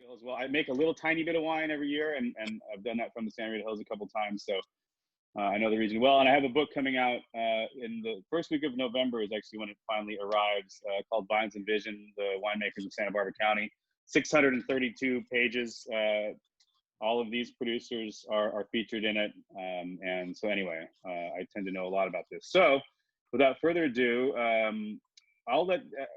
Hills. Well, I make a little tiny bit of wine every year, and I've done that from the Santa Rita Hills a couple times, so I know the region well. And I have a book coming out in the first week of November is actually when it finally arrives, called Vines and Vision, the Winemakers of Santa Barbara County. 632 pages. All of these producers are featured in it. And so anyway, I tend to know a lot about this. So without further ado,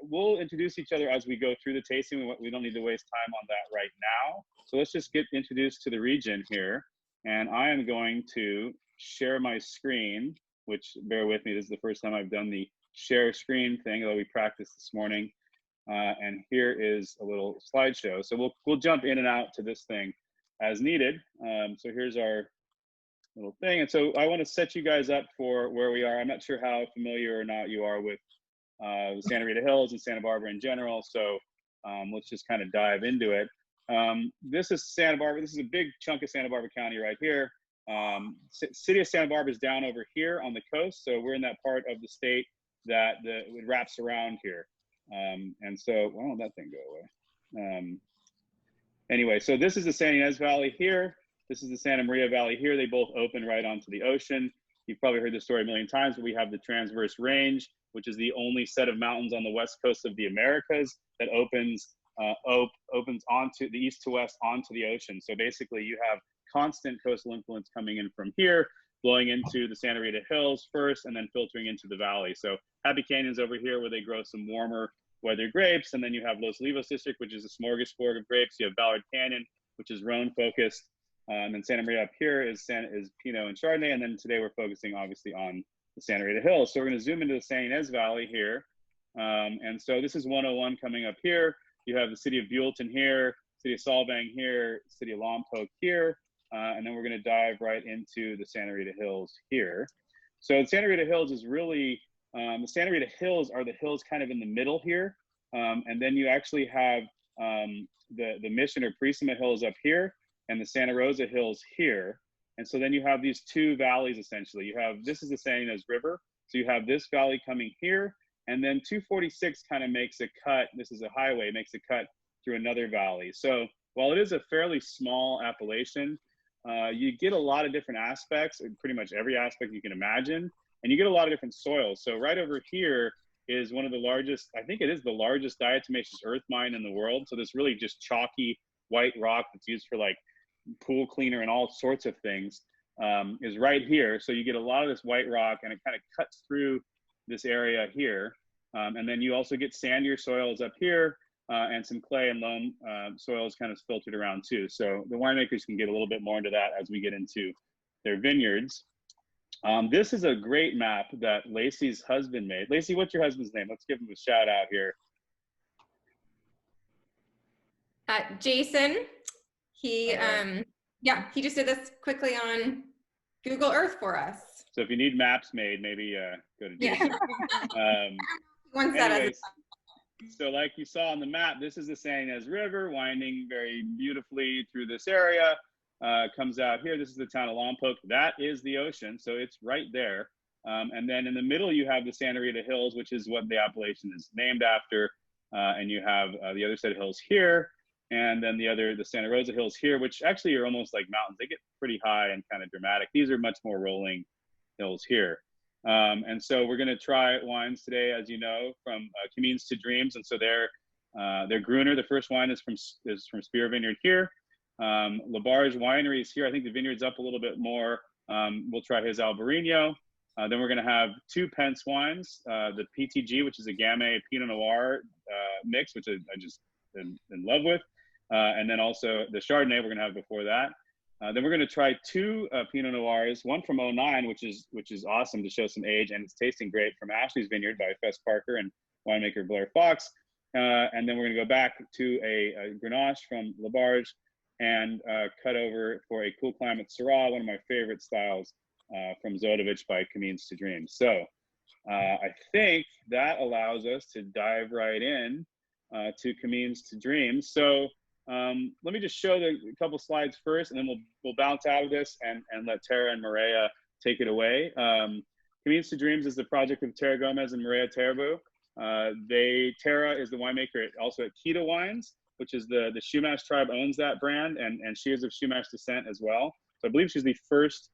we'll introduce each other as we go through the tasting. We don't need to waste time on that right now. So let's just get introduced to the region here. And I am going to share my screen, which, bear with me, this is the first time I've done the share screen thing, although we practiced this morning. And here is a little slideshow. So we'll jump in and out to this thing as needed. So here's our little thing. And so I want to set you guys up for where we are. I'm not sure how familiar or not you are with the Santa Rita Hills and Santa Barbara in general. So let's just kind of dive into it. This is Santa Barbara. This is a big chunk of Santa Barbara County right here. City of Santa Barbara is down over here on the coast. So we're in that part of the state that it wraps around here. And so, why don't that thing go away? Anyway, so this is the San Ynez Valley here. This is the Santa Maria Valley here. They both open right onto the ocean. You've probably heard this story a million times, but we have the Transverse Range, which is the only set of mountains on the west coast of the Americas that opens onto the east to west onto the ocean. So basically you have constant coastal influence coming in from here, blowing into the Santa Rita Hills first, and then filtering into the valley. So Happy Canyon's over here where they grow some warmer weather grapes, and then you have Los Olivos District, which is a smorgasbord of grapes. You have Ballard Canyon, which is Rhone focused, and then Santa Maria up here is Pinot and Chardonnay, and then today we're focusing obviously on the Santa Rita Hills. So we're going to zoom into the San Ynez Valley here, and so this is 101 coming up here. You have the city of Buellton here, city of Solvang here, city of Lompoc here, and then we're going to dive right into the Santa Rita Hills here. So the Santa Rita Hills is really, the Santa Rita Hills are the hills kind of in the middle here, and then you actually have the Mission or Prisma Hills up here, and the Santa Rosa Hills here. And so then you have these two valleys essentially. You have, this is the San Ynez River, so you have this valley coming here, and then 246 kind of makes a cut. This is a highway, makes a cut through another valley. So while it is a fairly small appellation, you get a lot of different aspects, pretty much every aspect you can imagine, and you get a lot of different soils. So right over here is one of the largest, I think it is the largest diatomaceous earth mine in the world. So this really just chalky white rock that's used for like pool cleaner and all sorts of things is right here. So you get a lot of this white rock, and it kind of cuts through this area here. And then you also get sandier soils up here, and some clay and loam soils kind of filtered around too. So the winemakers can get a little bit more into that as we get into their vineyards. This is a great map that Lacey's husband made. Lacey, what's your husband's name? Let's give him a shout out here. Jason. He, yeah, he just did this quickly on Google Earth for us. So if you need maps made, maybe go to Jason. Anyways, so like you saw on the map, this is the San Ynez River winding very beautifully through this area. Comes out here. This is the town of Lompoc. That is the ocean, so it's right there. And then in the middle, you have the Santa Rita Hills, which is what the appellation is named after. And you have the other set of hills here. And then the Santa Rosa Hills here, which actually are almost like mountains. They get pretty high and kind of dramatic. These are much more rolling hills here. And so we're going to try wines today, as you know, from Camins to Dreams. And so they're Gruner. The first wine is from Spear Vineyard here. Labarge Winery is here. I think the vineyard's up a little bit more. We'll try his Albarino. Then we're going to have two Pence wines, the PTG, which is a Gamay Pinot Noir mix, which I just am in love with. And then also the Chardonnay we're going to have before that. Then we're going to try two Pinot Noirs, one from 09, which is awesome to show some age, and it's tasting great, from Ashley's Vineyard by Fess Parker and winemaker Blair Fox. And then we're going to go back to a Grenache from Labarge and cut over for a Cool Climate Syrah, one of my favorite styles from Zodovich by Camins to Dreams. So I think that allows us to dive right in to Camins to Dreams. So let me just show a couple slides first, and then we'll bounce out of this and let Tara and Maria take it away. Camins to Dreams is the project of Tara Gomez and Maria Terbu. Tara is the winemaker also at Keto Wines, which is the Shumash tribe owns that brand, and she is of Shumash descent as well. So I believe she's the first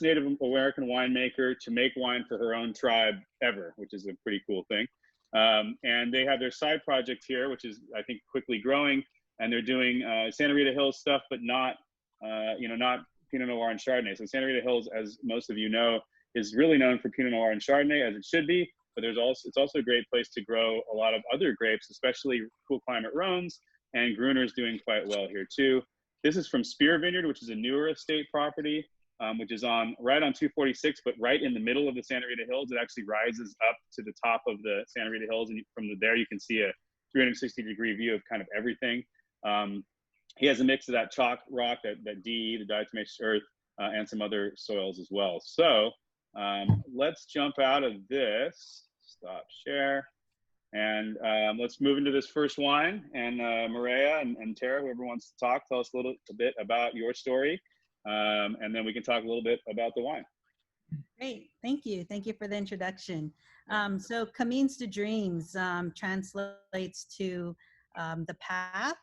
Native American winemaker to make wine for her own tribe ever, which is a pretty cool thing. And they have their side project here, which is, I think, quickly growing. And they're doing Santa Rita Hills stuff, but not Pinot Noir and Chardonnay. So Santa Rita Hills, as most of you know, is really known for Pinot Noir and Chardonnay, as it should be. But it's also a great place to grow a lot of other grapes, especially cool climate Rhones. And Gruner's doing quite well here too. This is from Spear Vineyard, which is a newer estate property, which is right on 246, but right in the middle of the Santa Rita Hills. It actually rises up to the top of the Santa Rita Hills, and from there you can see a 360-degree view of kind of everything. He has a mix of that chalk rock, that DE, the diatomaceous earth, and some other soils as well. So let's jump out of this, stop share, and let's move into this first wine. And Maria and Tara, whoever wants to talk, tell us a bit about your story. And then we can talk a little bit about the wine. Great, thank you. Thank you for the introduction. So Camins to Dreams translates to the path.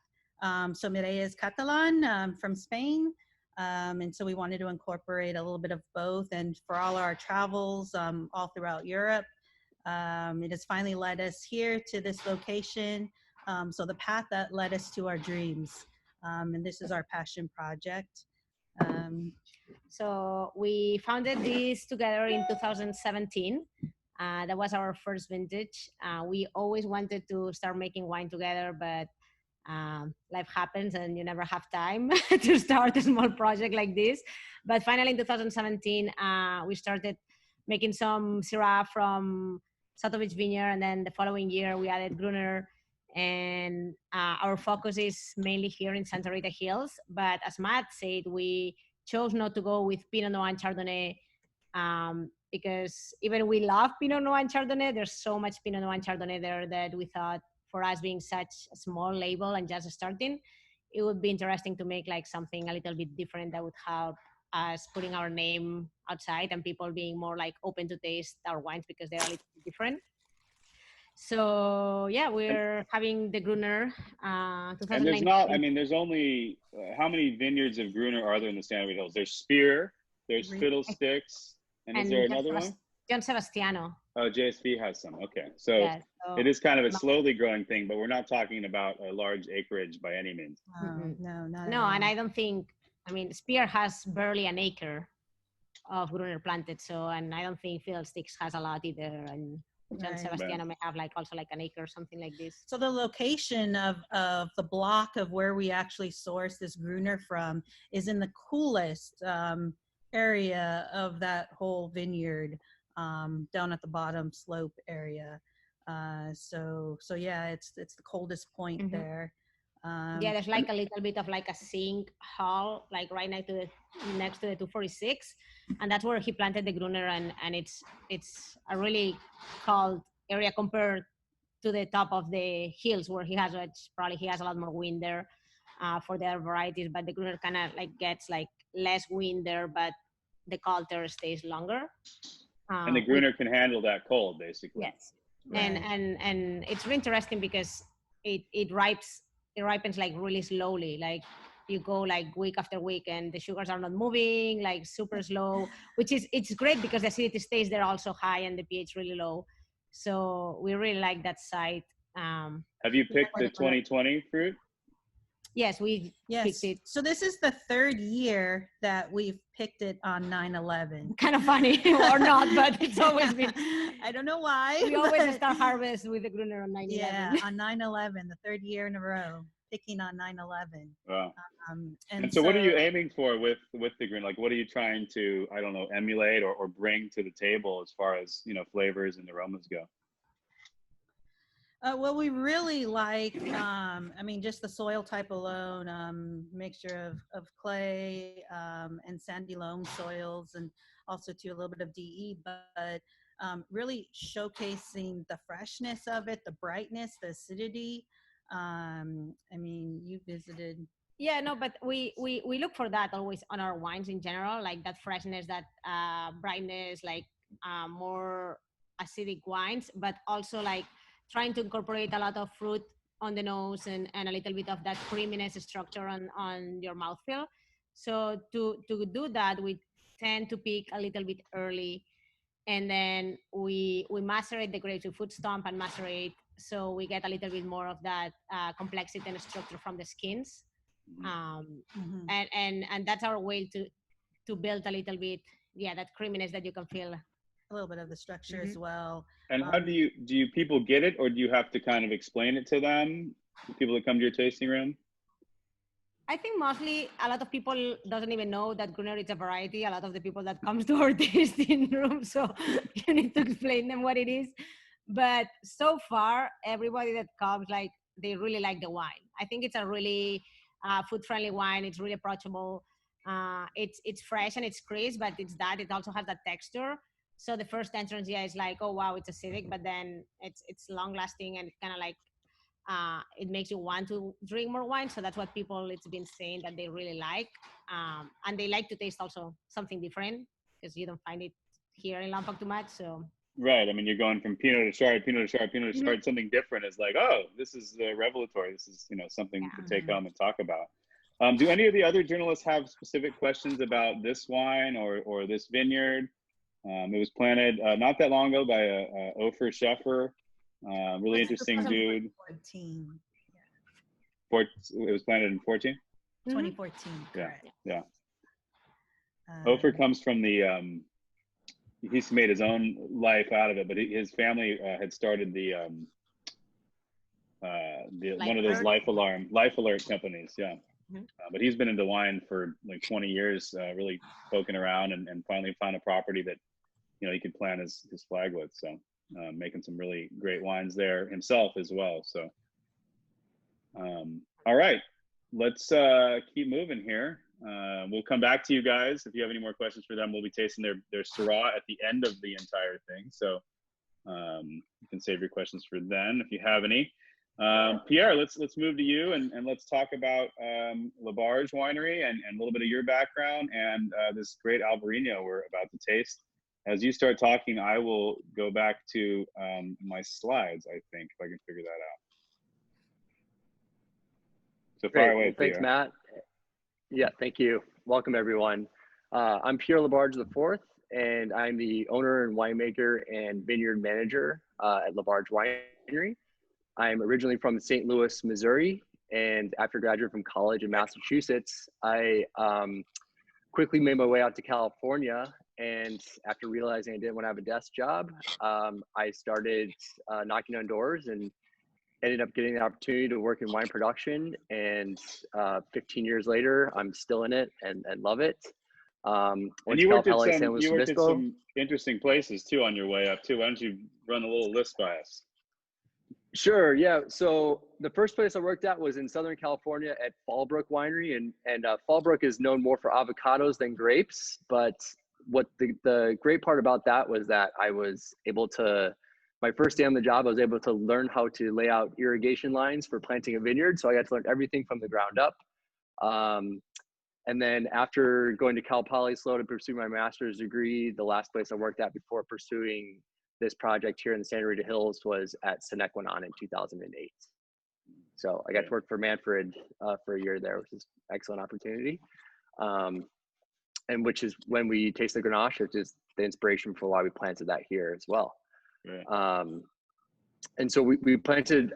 So Mireia is Catalan from Spain. And so we wanted to incorporate a little bit of both. And for all our travels all throughout Europe, it has finally led us here to this location. So the path that led us to our dreams. And this is our passion project. So we founded this together in 2017. That was our first vintage. We always wanted to start making wine together, but life happens and you never have time to start a small project like this. But finally in 2017, we started making some Syrah from Satovich Vineyard, and then the following year we added Gruner, and our focus is mainly here in Santa Rita Hills. But as Matt said, we chose not to go with Pinot Noir and Chardonnay because even we love Pinot Noir and Chardonnay, there's so much Pinot Noir and Chardonnay there that we thought, for us being such a small label and just starting, it would be interesting to make like something a little bit different that would help us putting our name outside and people being more like open to taste our wines because they're a little bit different. So yeah, we're having the Gruner. And there's only, how many vineyards of Gruner are there in the Santa Rita Hills? There's Spear, there's Fiddlesticks, and is there another one? John Sebastiano. Oh, JSV has some. Okay, so it is kind of a slowly growing thing, but we're not talking about a large acreage by any means. No, and I don't think. I mean, Spear has barely an acre of Gruner planted, so, and I don't think Fiddlesticks has a lot either, and John Sebastiano may have also an acre or something like this. So the location of the block of where we actually source this Gruner from is in the coolest area of that whole vineyard. Down at the bottom slope area. So yeah, it's the coldest point there. Yeah, there's like a little bit of like a sink hall, like right next to the 246, and that's where he planted the Gruner, and it's a really cold area compared to the top of the hills where he has a lot more wind there for the other varieties, but the Gruner kind of gets less wind there, but the cold there stays longer. And the Gruner can handle that cold, basically. Yes, right. and it's really interesting because it ripens really slowly. You go week after week, and the sugars are not moving, super slow. It's great because the acidity stays there also high, and the pH really low. So we really like that site. Have you picked the 2020 fruit? Yes, we picked it. So this is the third year that we've picked it on 9/11. Kind of funny, or not, but it's always been. I don't know why. We always start harvest with the Gruner on 9/11. Yeah, on 9/11, the third year in a row, picking on 9/11. Wow. And so what are you aiming for with the Gruner? What are you trying to, emulate or bring to the table as far as, flavors and aromas go? Well, we really like, just the soil type alone, mixture of clay and sandy loam soils, and also a little bit of DE, but really showcasing the freshness of it, the brightness, the acidity. You visited. Yeah, no, but we look for that always on our wines in general, that freshness, that brightness, more acidic wines, but also trying to incorporate a lot of fruit on the nose and a little bit of that creaminess structure on your mouthfeel. So to do that, we tend to pick a little bit early, and then we macerate the grapes. We food stomp and macerate, so we get a little bit more of that complexity and structure from the skins. And that's our way to build a little bit, that creaminess that you can feel. A little bit of the structure as well. And how do you people get it, or do you have to kind of explain it to them, the people that come to your tasting room? I think mostly a lot of people doesn't even know that Gruner is a variety. A lot of the people that comes to our tasting room, so you need to explain them what it is. But so far, everybody that comes, like, they really like the wine. I think it's a really food-friendly wine. It's really approachable. It's fresh and it's crisp, but it also has that texture. So the first entrance, is like, oh wow, it's acidic, but then it's long-lasting and kind of like it makes you want to drink more wine. So that's what people, it's been saying that they really like, and they like to taste also something different, because you don't find it here in Lompoc too much. So right, I mean, you're going from Pinot to Chard, Pinot to Chard, Pinot to Chard. Something different is like, oh, this is revelatory. This is something to take home and talk about. Do any of the other journalists have specific questions about this wine or this vineyard? It was planted not that long ago by Ofer Sheffer, really interesting dude. 2014. It was planted in 14? 2014, correct. Yeah. Ofer comes from the, he's made his own life out of it, but his family had started the one of those life alert companies, but he's been into wine for like 20 years, really poking around, and finally found a property that he could plant his flag with. So making some really great wines there himself as well. So all right, let's keep moving here. We'll come back to you guys if you have any more questions for them. We'll be tasting their Syrah at the end of the entire thing, so you can save your questions for then if you have any. Pierre, let's move to you, and let's talk about Labarge Winery and a little bit of your background and this great Albarino we're about to taste. As you start talking, I will go back to my slides, I think, if I can figure that out. So far away, well, thanks, Matt. Yeah, thank you. Welcome, everyone. I'm Pierre Labarge IV, and I'm the owner and winemaker and vineyard manager at Labarge Winery. I'm originally from St. Louis, Missouri, and after graduating from college in Massachusetts, I quickly made my way out to California. And after realizing I didn't want to have a desk job, I started knocking on doors and ended up getting the opportunity to work in wine production. And 15 years later, I'm still in it and love it. And you worked at some interesting places too on your way up too. Why don't you run a little list by us? Sure, yeah. So the first place I worked at was in Southern California at Fallbrook Winery, and Fallbrook is known more for avocados than grapes. But what the great part about that was that I was able to, my first day on the job, I was able to learn how to lay out irrigation lines for planting a vineyard. So I got to learn everything from the ground up. And then after going to Cal Poly Slow to pursue my master's degree, the last place I worked at before pursuing this project here in the Santa Rita Hills was at Senequanon in 2008. So I got to work for Manfred for a year there, which is an excellent opportunity. And which is when we taste the Grenache, which is the inspiration for why we planted that here as well. Right. And so we purchased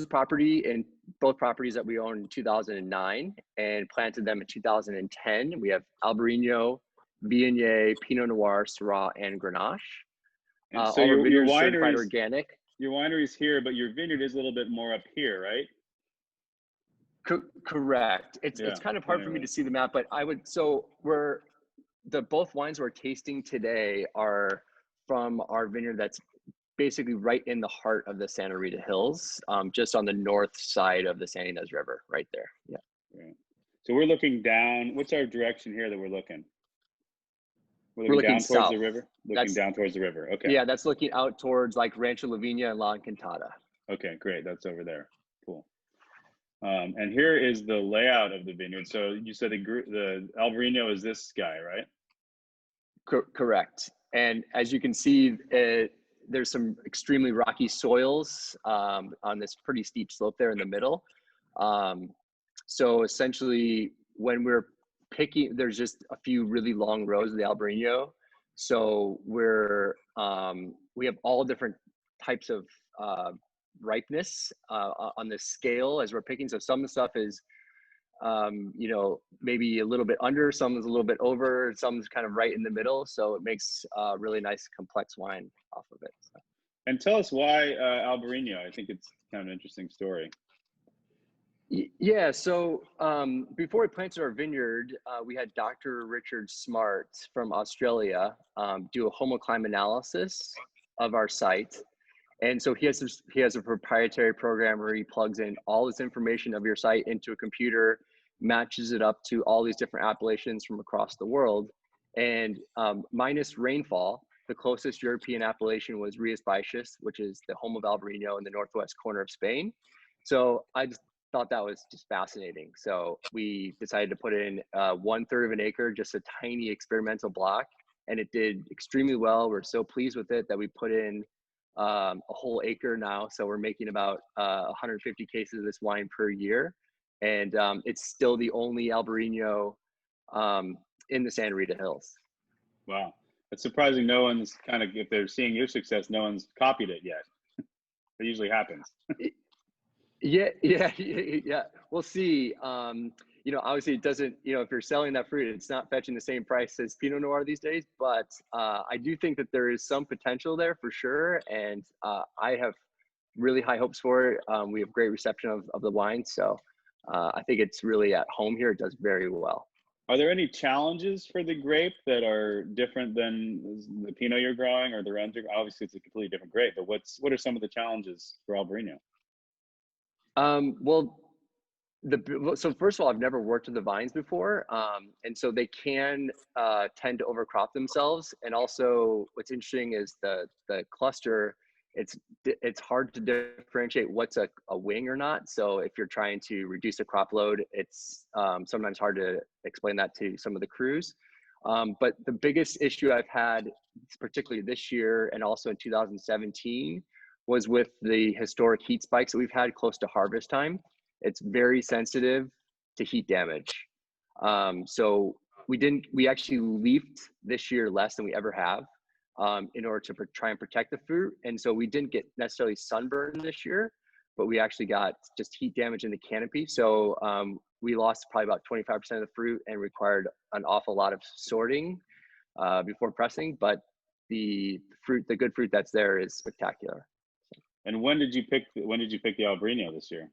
property in both properties that we owned in 2009 and planted them in 2010. We have Albarino, Viognier, Pinot Noir, Syrah, and Grenache. And so your winery organic. Your winery's here, but your vineyard is a little bit more up here, right? Correct. It's kind of hard for me to see the map, but both wines we're tasting today are from our vineyard that's basically right in the heart of the Santa Rita Hills, just on the north side of the San Ynez River, right there. Yeah. Right. So we're looking down. What's our direction here that we're looking? We're looking down south. Towards the river? Down towards the river. Okay. Yeah, that's looking out towards like Rancho La Viña and La Encantada. Okay, great. That's over there. Cool. And here is the layout of the vineyard. So you said the Albarino is this guy, right? Correct. And as you can see, there's some extremely rocky soils on this pretty steep slope there in the middle. So essentially, when we're picking, there's just a few really long rows of the Albarino. So we have all different types of ripeness on this scale as we're picking. So some of the stuff is, you know, maybe a little bit under, some is a little bit over, some is kind of right in the middle. So it makes a really nice complex wine off of it. So. And tell us why Albarino. I think it's kind of an interesting story. Yeah, so before we planted our vineyard, we had Dr. Richard Smart from Australia do a homoclimate analysis of our site. And so he has a proprietary program where he plugs in all this information of your site into a computer, matches it up to all these different appellations from across the world. And minus rainfall, the closest European appellation was Rías Baixas, which is the home of Albarino in the northwest corner of Spain. So I just thought that was just fascinating. So we decided to put in 1/3 of an acre, just a tiny experimental block, and it did extremely well. We're so pleased with it that we put in a whole acre now. So we're making about 150 cases of this wine per year. And it's still the only Albarino in the Santa Rita Hills. Wow. It's surprising no one's kind of, if they're seeing your success, no one's copied it yet. It usually happens. Yeah. We'll see. You know, obviously it doesn't, you know, if you're selling that fruit, it's not fetching the same price as Pinot Noir these days, but I do think that there is some potential there for sure. And I have really high hopes for it. We have great reception of the wine. So I think it's really at home here. It does very well. Are there any challenges for the grape that are different than the Pinot you're growing or the Rens? Obviously it's a completely different grape, but what are some of the challenges for Albarino? Well, so first of all, I've never worked with the vines before. And so they can tend to overcrop themselves. And also what's interesting is the cluster, it's hard to differentiate what's a wing or not. So if you're trying to reduce the crop load, it's sometimes hard to explain that to some of the crews. But the biggest issue I've had, particularly this year and also in 2017, was with the historic heat spikes that we've had close to harvest time. It's very sensitive to heat damage. So we actually leafed this year less than we ever have in order to try and protect the fruit. And so we didn't get necessarily sunburn this year, but we actually got just heat damage in the canopy. So we lost probably about 25% of the fruit and required an awful lot of sorting before pressing. But the good fruit that's there is spectacular. And when did you pick the Albarino this year?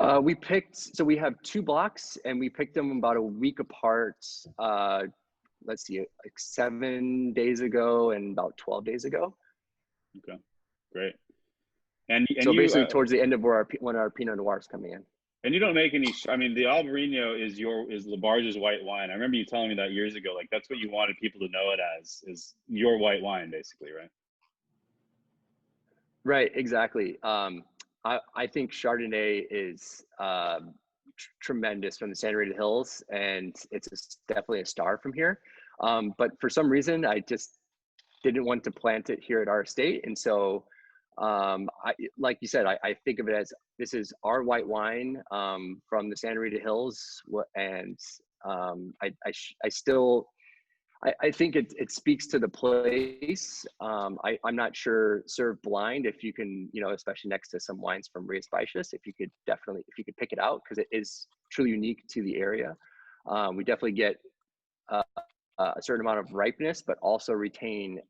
So we have 2 blocks and we picked them about a week apart. Let's see, like 7 days ago and about 12 days ago. Okay, great. And so basically towards the end of when our Pinot Noir is coming in. And you don't make any, I mean, the Albarino is Labarge's white wine. I remember you telling me that years ago, like that's what you wanted people to know it as, is your white wine basically, right? Right, exactly. I think Chardonnay is tremendous from the Santa Rita Hills, and it's definitely a star from here. But for some reason, I just didn't want to plant it here at our estate, and so like you said, I think of it as this is our white wine from the Santa Rita Hills, and I think it speaks to the place. I'm not sure served blind if you can, you know, especially next to some wines from Rías Baixas, if you could pick it out, because it is truly unique to the area. We definitely get a certain amount of ripeness, but also retain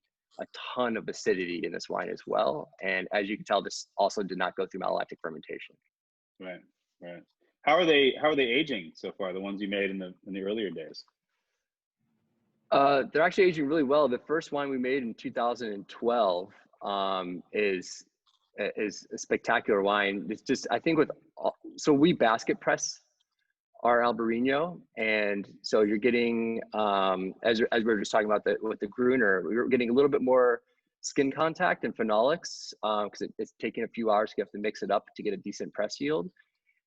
a ton of acidity in this wine as well. And as you can tell, this also did not go through malolactic fermentation. Right. How are they aging so far? The ones you made in the earlier days? They're actually aging really well. The first wine we made in 2012 is a spectacular wine. It's just, I think so we basket press our Albarino, and so you're getting, as we were just talking about with the Gruner, we were getting a little bit more skin contact and phenolics because it's taking a few hours to have to mix it up to get a decent press yield.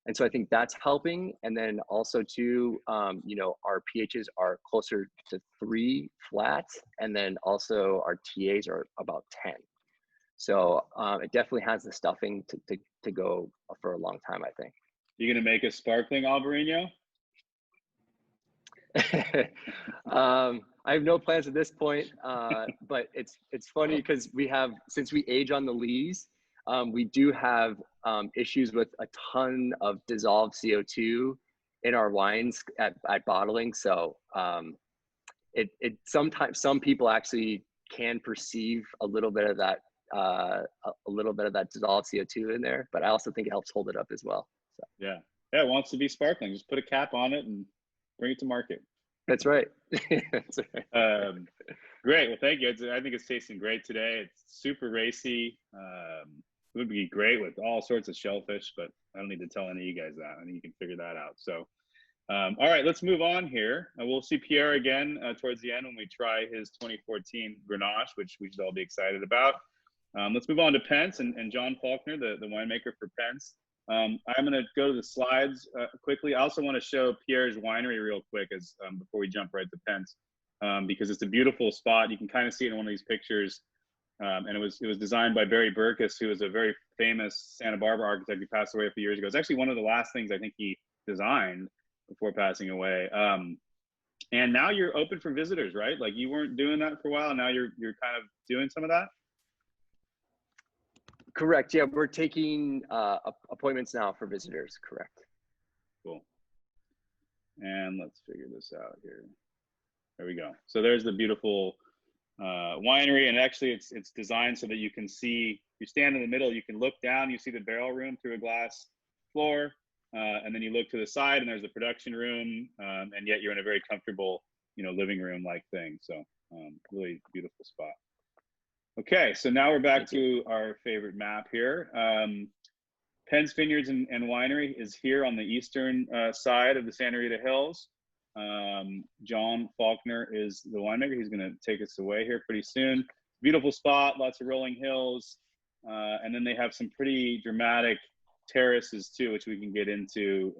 And so I think that's helping. And then also too, you know, our pHs are closer to 3 flat, and then also our TAs are about 10. So it definitely has the stuffing to go for a long time, I think. You gonna make a sparkling Albarino? I have no plans at this point, but it's funny because we have, since we age on the lees, we do have issues with a ton of dissolved CO2 in our wines at bottling. So it sometimes some people actually can perceive a little bit of that dissolved CO2 in there, but I also think it helps hold it up as well. So. Yeah, it wants to be sparkling. Just put a cap on it and bring it to market. That's right. That's right. Great. Well, thank you. I think it's tasting great today. It's super racy. It would be great with all sorts of shellfish, but I don't need to tell any of you guys that. I think you can figure that out. So, all right, let's move on here. We'll see Pierre again towards the end when we try his 2014 Grenache, which we should all be excited about. Let's move on to Pence and John Faulkner, the winemaker for Pence. I'm going to go to the slides quickly. I also want to show Pierre's winery real quick as before we jump right to Pence, because it's a beautiful spot. You can kind of see it in one of these pictures. And it was designed by Barry Burkus, who was a very famous Santa Barbara architect who passed away a few years ago. It's actually one of the last things I think he designed before passing away. And now you're open for visitors, right? Like you weren't doing that for a while. Now you're kind of doing some of that. Correct. Yeah, we're taking appointments now for visitors. Correct. Cool. And let's figure this out here. There we go. So there's the beautiful winery, and actually it's designed so that you can see, you stand in the middle, you can look down, you see the barrel room through a glass floor, and then you look to the side and there's the production room, and yet you're in a very comfortable, you know, living room like thing. So really beautiful spot. Okay, so now we're back to our favorite map here. Penn's Vineyards and Winery is here on the eastern side of the Santa Rita Hills. John Faulkner is the winemaker. He's going to take us away here pretty soon. Beautiful spot, lots of rolling hills, and then they have some pretty dramatic terraces too, which we can get into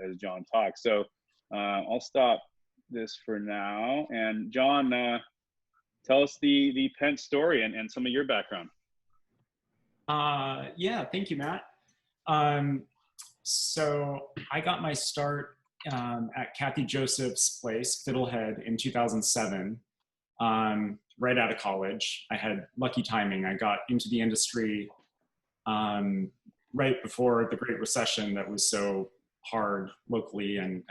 as John talks. So I'll stop this for now. And John, tell us the Pence story and some of your background. Yeah, thank you, Matt. So I got my start at Kathy Joseph's place, Fiddlehead, in 2007, right out of college. I had lucky timing. I got into the industry right before the Great Recession that was so hard locally and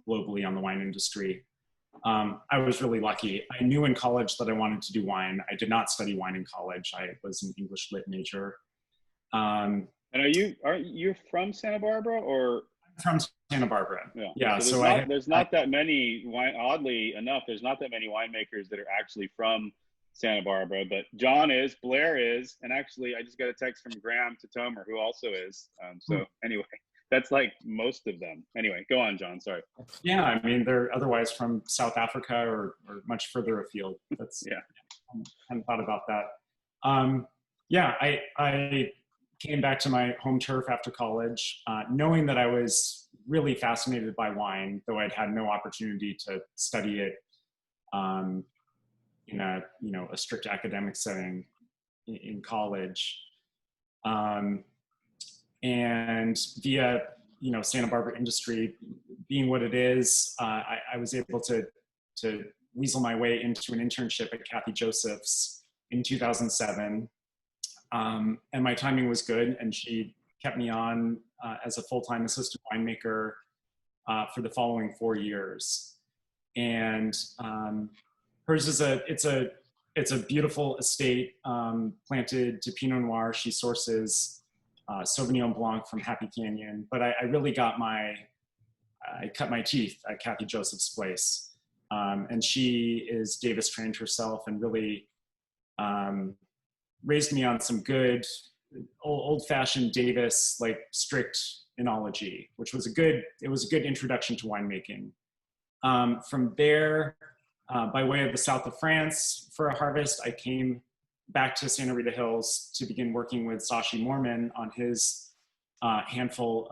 globally on the wine industry. I was really lucky. I knew in college that I wanted to do wine. I did not study wine in college. I was an English lit major. And are you from Santa Barbara or? From Santa Barbara. Yeah. So there's not that many oddly enough, there's not that many winemakers that are actually from Santa Barbara, but John is, Blair is, and actually I just got a text from Graham to Tomer, who also is. So anyway, that's like most of them. Anyway, go on, John. Sorry. Yeah, I mean, they're otherwise from South Africa or much further afield. That's yeah. I hadn't thought about that. Yeah, I came back to my home turf after college, knowing that I was really fascinated by wine, though I'd had no opportunity to study it in a strict academic setting in college. And via Santa Barbara industry being what it is, I was able to weasel my way into an internship at Kathy Joseph's in 2007. And my timing was good, and she kept me on as a full-time assistant winemaker for the following 4 years. And hers is it's a beautiful estate planted to Pinot Noir. She sources Sauvignon Blanc from Happy Canyon, but I really I cut my teeth at Kathy Joseph's place. And she is Davis trained herself and really raised me on some good old-fashioned Davis, like strict enology, which was a good introduction to winemaking. From there, by way of the south of France for a harvest, I came back to Santa Rita Hills to begin working with Sashi Morman on his handful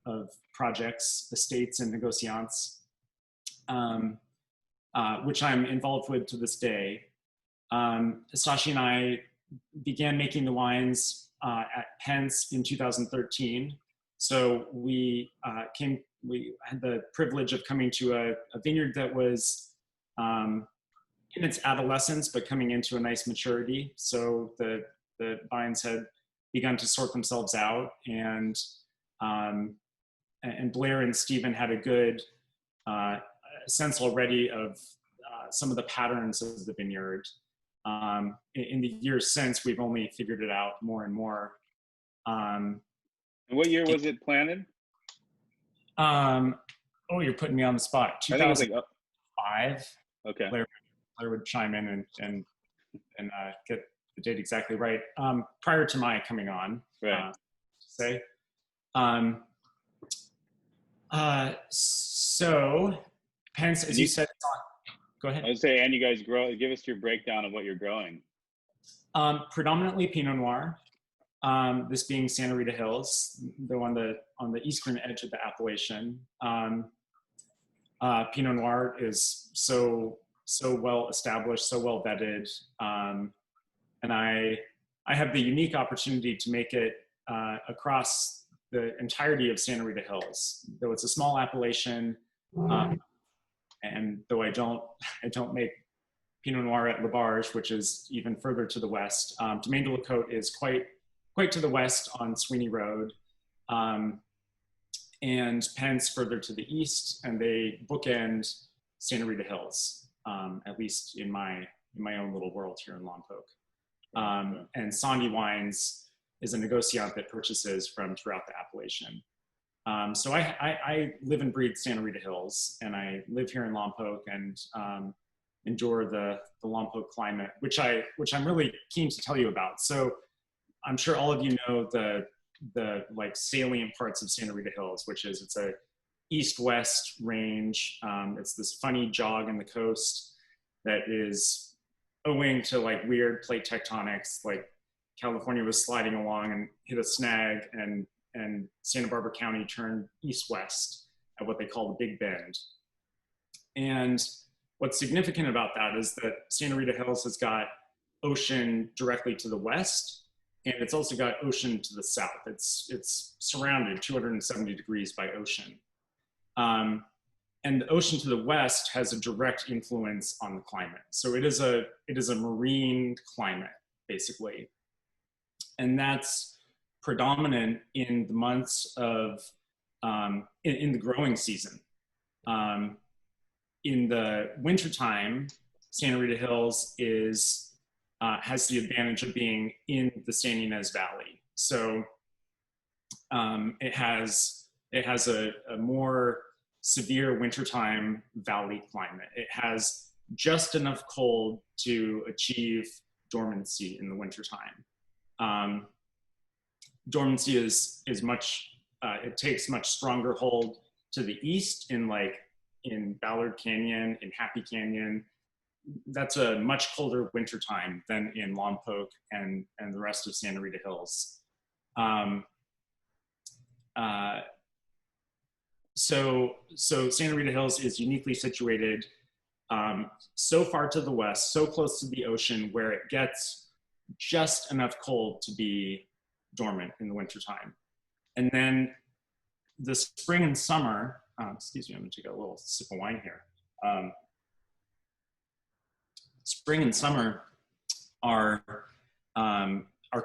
of projects, estates, and negociants, which I'm involved with to this day. Sashi and I began making the wines at Pence in 2013. So we had the privilege of coming to a vineyard that was in its adolescence, but coming into a nice maturity. So the vines had begun to sort themselves out, and Blair and Stephen had a good sense already of some of the patterns of the vineyard. In the years since, we've only figured it out more and more. And what year was it planted? Oh, you're putting me on the spot. 2005. Okay. Blair would chime in and get the date exactly right. Prior to my coming on, right. Say. So, Pence, as you said, go ahead. I would say, and you guys give us your breakdown of what you're growing. Predominantly Pinot Noir. This being Santa Rita Hills, though on the eastern edge of the appellation. Pinot Noir is so well established, so well vetted, and I have the unique opportunity to make it across the entirety of Santa Rita Hills. Though it's a small appellation, and though I don't make Pinot Noir at Labarge, which is even further to the west. Domaine de la Côte is quite to the west on Sweeney Road, and Pence further to the east, and they bookend Santa Rita Hills, at least in my own little world here in Lompoc. And Sandy Wines is a negociant that purchases from throughout the appellation. So I live and breathe Santa Rita Hills, and I live here in Lompoc and endure the Lompoc climate, which I'm really keen to tell you about. So I'm sure all of you know the like salient parts of Santa Rita Hills, which is it's a east-west range. It's this funny jog in the coast that is owing to like weird plate tectonics. Like California was sliding along and hit a snag, and Santa Barbara County turned east-west at what they call the Big Bend. And what's significant about that is that Santa Rita Hills has got ocean directly to the west, and it's also got ocean to the south. It's surrounded 270 degrees by ocean. And the ocean to the west has a direct influence on the climate. So it is a marine climate, basically. And that's predominant in the months of, in the growing season. In the wintertime, Santa Rita Hills has the advantage of being in the San Ynez Valley. So it has a more severe wintertime valley climate. It has just enough cold to achieve dormancy in the wintertime. Dormancy is much, it takes much stronger hold to the east in Ballard Canyon, in Happy Canyon. That's a much colder wintertime than in Lompoc and the rest of Santa Rita Hills. So Santa Rita Hills is uniquely situated so far to the west, so close to the ocean, where it gets just enough cold to be dormant in the wintertime. And then the spring and summer, excuse me, I'm gonna take a little sip of wine here. Spring and summer are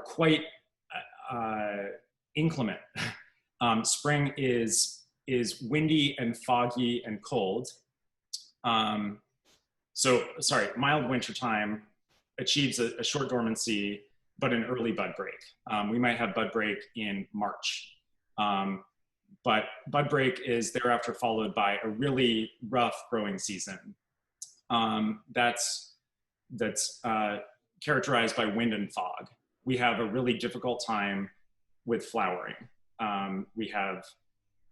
quite inclement. Spring is windy and foggy and cold. Mild wintertime achieves a short dormancy, but an early bud break. We might have bud break in March. But bud break is thereafter followed by a really rough growing season. That's characterized by wind and fog. We have a really difficult time with flowering. We have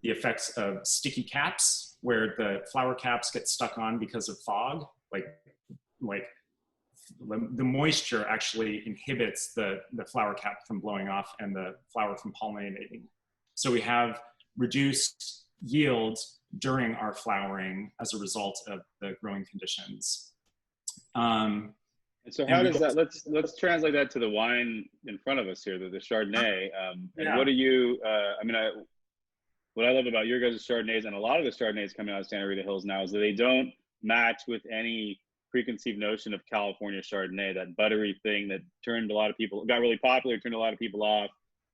the effects of sticky caps, where the flower caps get stuck on because of fog. Like the moisture actually inhibits the flower cap from blowing off and the flower from pollinating. So we have reduced yield during our flowering as a result of the growing conditions. And so how does that, let's translate that to the wine in front of us here, the Chardonnay. And what do you, what I love about your guys' Chardonnays and a lot of the Chardonnays coming out of Santa Rita Hills now is that they don't match with any preconceived notion of California Chardonnay, that buttery thing that turned a lot of people, got really popular, turned a lot of people off.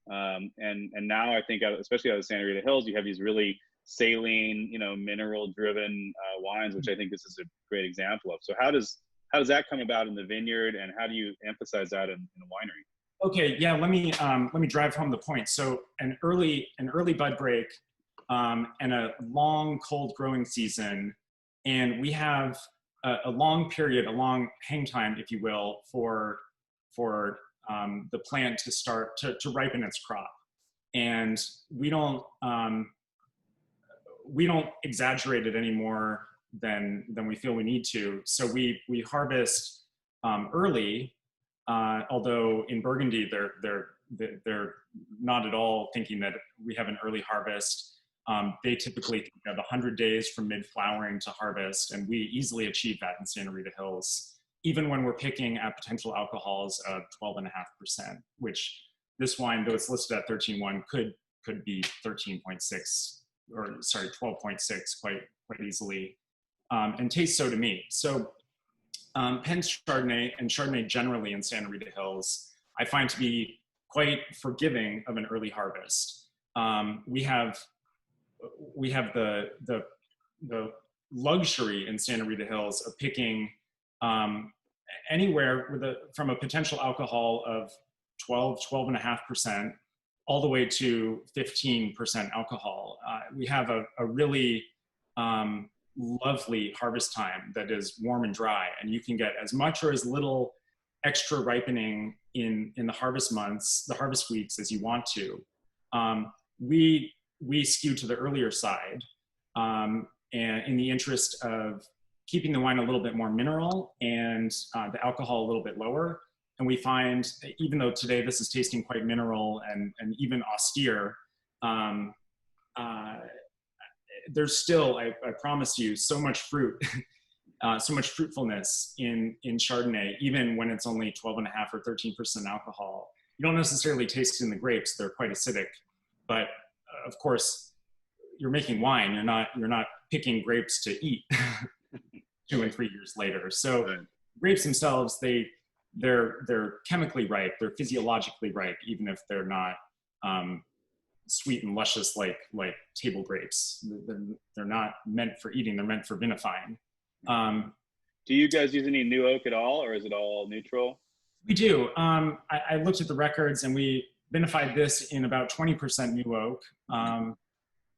And now I think, especially out of Santa Rita Hills, you have these really saline, mineral driven wines, which I think this is a great example of. So how does that come about in the vineyard, and how do you emphasize that in a winery? Okay, yeah, let me drive home the point. So an early bud break and a long cold growing season, and we have a long period, a long hang time, if you will, for the plant to start to ripen its crop. And we don't exaggerate it any more than we feel we need to. So we harvest early, although in Burgundy they're not at all thinking that we have an early harvest. They typically have 100 days from mid-flowering to harvest, and we easily achieve that in Santa Rita Hills, even when we're picking at potential alcohols of 12.5%, which this wine, though it's listed at 13.1, could be 13.6, or sorry, 12.6 quite easily, and tastes so to me. So Penn's Chardonnay and Chardonnay generally in Santa Rita Hills, I find to be quite forgiving of an early harvest. We have the luxury in Santa Rita Hills of picking anywhere from a potential alcohol of 12.5% all the way to 15% alcohol. We have a really lovely harvest time that is warm and dry, and you can get as much or as little extra ripening in the harvest months, the harvest weeks, as you want to. We skew to the earlier side, and in the interest of keeping the wine a little bit more mineral and the alcohol a little bit lower. And we find, even though today this is tasting quite mineral and even austere, there's still, I promise you, so much fruit, so much fruitfulness in Chardonnay, even when it's only 12.5 or 13% alcohol. You don't necessarily taste it in the grapes; they're quite acidic. But of course, you're making wine. You're not picking grapes to eat 2 and 3 years later. So right. Grapes themselves, they're chemically ripe. They're physiologically ripe, even if they're not sweet and luscious like table grapes. They're not meant for eating. They're meant for vinifying. Do you guys use any new oak at all, or is it all neutral? We do. I looked at the records, and we vinified this in about 20% new oak.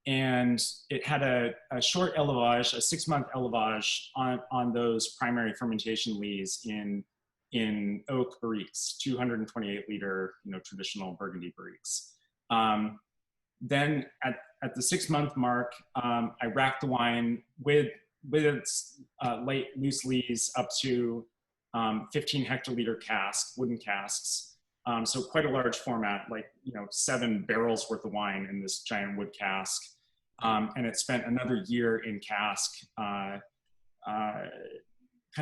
And it had a short élevage, a 6-month élevage on those primary fermentation lees in oak barriques, 228 liter, traditional Burgundy barriques. Then at the 6-month mark, I racked the wine with its late loose lees up to 15 hectoliter cask, wooden casks. So quite a large format, 7 barrels worth of wine in this giant wood cask. And it spent another year in cask, kind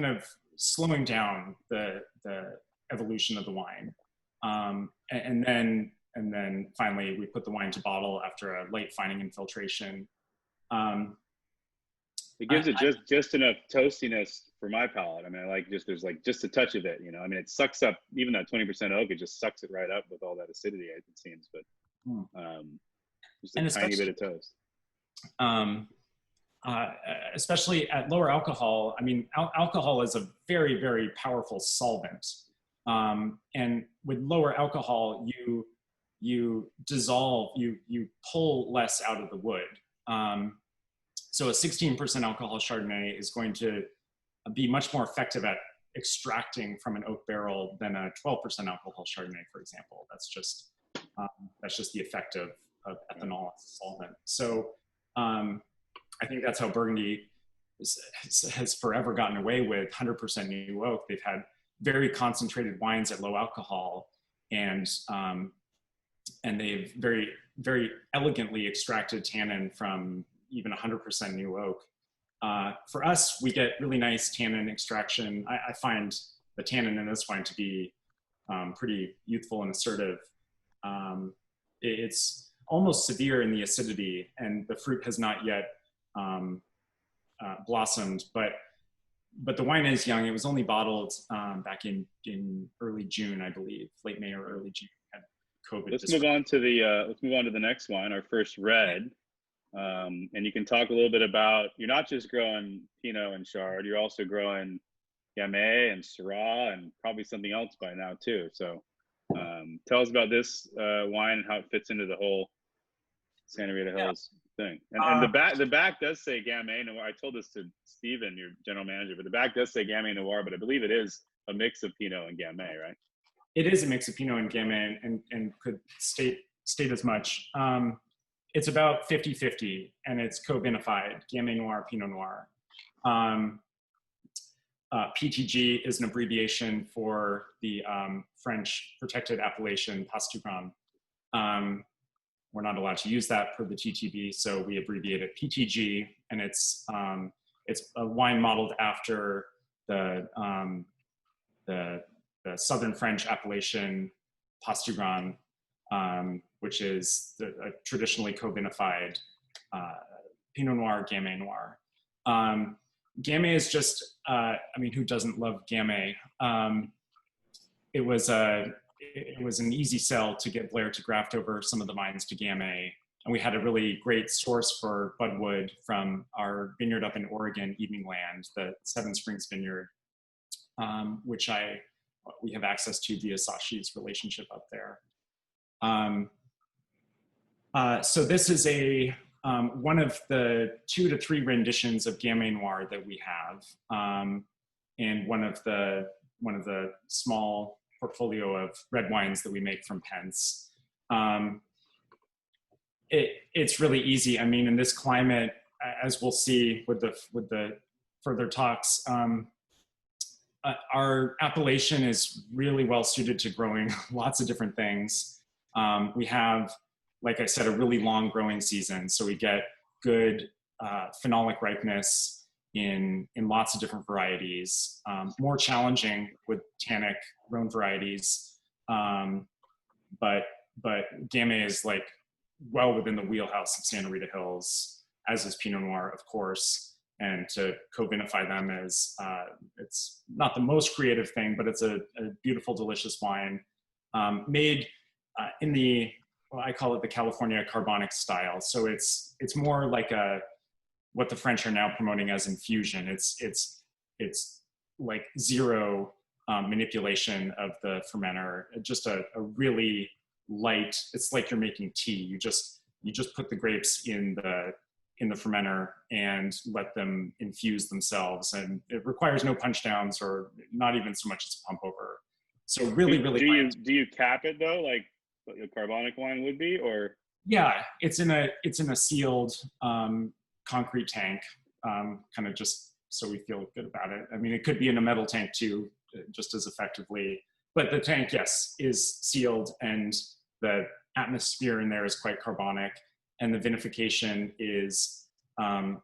of slowing down the evolution of the wine. And then finally we put the wine to bottle after a late fining and filtration. It gives it just enough toastiness for my palate. I mean, there's just a touch of it, it sucks up even that 20% oak. It just sucks it right up with all that acidity, it seems, but just a tiny bit of toast. Especially at lower alcohol. I mean, alcohol is a very, very powerful solvent. And with lower alcohol, you dissolve, you pull less out of the wood. So a 16% alcohol Chardonnay is going to be much more effective at extracting from an oak barrel than a 12% alcohol Chardonnay, for example. That's just the effect of ethanol as a solvent. So I think that's how Burgundy has forever gotten away with 100% new oak. They've had very concentrated wines at low alcohol, and they've very, very elegantly extracted tannin from even 100% new oak. For us, we get really nice tannin extraction. I find the tannin in this wine to be pretty youthful and assertive. It's almost severe in the acidity, and the fruit has not yet blossomed, but the wine is young. It was only bottled back in early June, I believe, late May or early June. Had COVID. Let's move on to the next wine, our first red. And you can talk a little bit about, you're not just growing Pinot and Chard, you're also growing Gamay and Syrah and probably something else by now too. So tell us about this wine and how it fits into the whole Santa Rita Hills thing. And the back does say Gamay Noir. I told this to Steven, your general manager, but the back does say Gamay Noir, but I believe it is a mix of Pinot and Gamay, right? It is a mix of Pinot and Gamay, and could state as much. It's about 50-50, and it's co-vinified, Gamay Noir, Pinot Noir. PTG is an abbreviation for the French protected appellation Pas-tu-Grand. We're not allowed to use that per the TTB, so we abbreviate it PTG, and it's a wine modeled after the Southern French appellation Pas-tu-Grand, which is a traditionally co-vinified Pinot Noir, Gamay Noir. Gamay is just, I mean, who doesn't love Gamay? It was an easy sell to get Blair to graft over some of the vines to Gamay. And we had a really great source for budwood from our vineyard up in Oregon, Evening Land, the Seven Springs Vineyard, which we have access to via Sashi's relationship up there. So this is one of the 2 to 3 renditions of Gamay Noir that we have, and one of the small portfolio of red wines that we make from Pence. It's really easy. I mean, in this climate, as we'll see with the further talks, our appellation is really well suited to growing lots of different things. We have, like I said, a really long growing season, so we get good phenolic ripeness in lots of different varieties. More challenging with tannic Rhone varieties, but Gamay is like well within the wheelhouse of Santa Rita Hills, as is Pinot Noir, of course. And to co-vinify them is, it's not the most creative thing, but it's a beautiful, delicious wine made in the, well, I call it the California carbonic style. So it's more like what the French are now promoting as infusion. It's like zero manipulation of the fermenter, just a really light, it's like you're making tea. You just put the grapes in the fermenter and let them infuse themselves, and it requires no punch downs or not even so much as a pump over. So really do you cap it though, like a carbonic wine would be? Or yeah, it's in a sealed concrete tank, kind of just so we feel good about it. I mean, it could be in a metal tank too, just as effectively, but the tank, yes, is sealed, and the atmosphere in there is quite carbonic, and the vinification is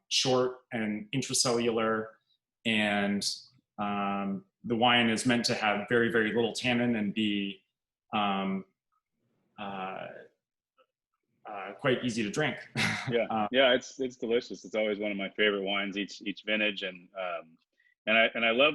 short and intracellular, and the wine is meant to have very, very little tannin and be quite easy to drink. Yeah, it's delicious. It's always one of my favorite wines each vintage, and I love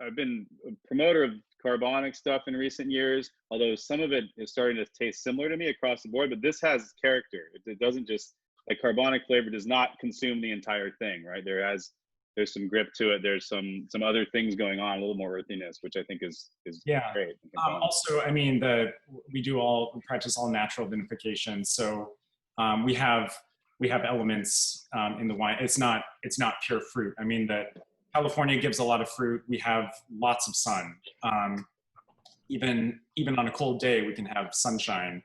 I've been a promoter of carbonic stuff in recent years, although some of it is starting to taste similar to me across the board, but this has character. It doesn't just, like, carbonic flavor does not consume the entire thing, right? There's some grip to it. There's some other things going on, a little more earthiness, which I think is great. Also, I mean, we practice all natural vinification. So we have elements in the wine. It's not pure fruit. I mean, California gives a lot of fruit. We have lots of sun. Even on a cold day, we can have sunshine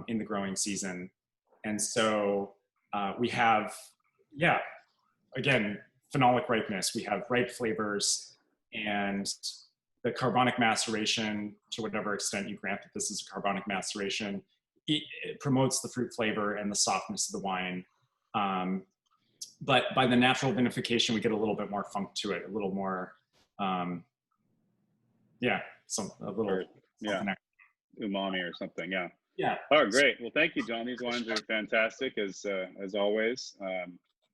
in the growing season. And so we have, again, phenolic ripeness. We have ripe flavors, and the carbonic maceration, to whatever extent you grant that this is a carbonic maceration, it promotes the fruit flavor and the softness of the wine. But by the natural vinification, we get a little bit more funk to it, a little more, yeah, a little, yeah, umami or something, yeah. Yeah. Oh, great. Well, thank you, John. These wines are fantastic as always.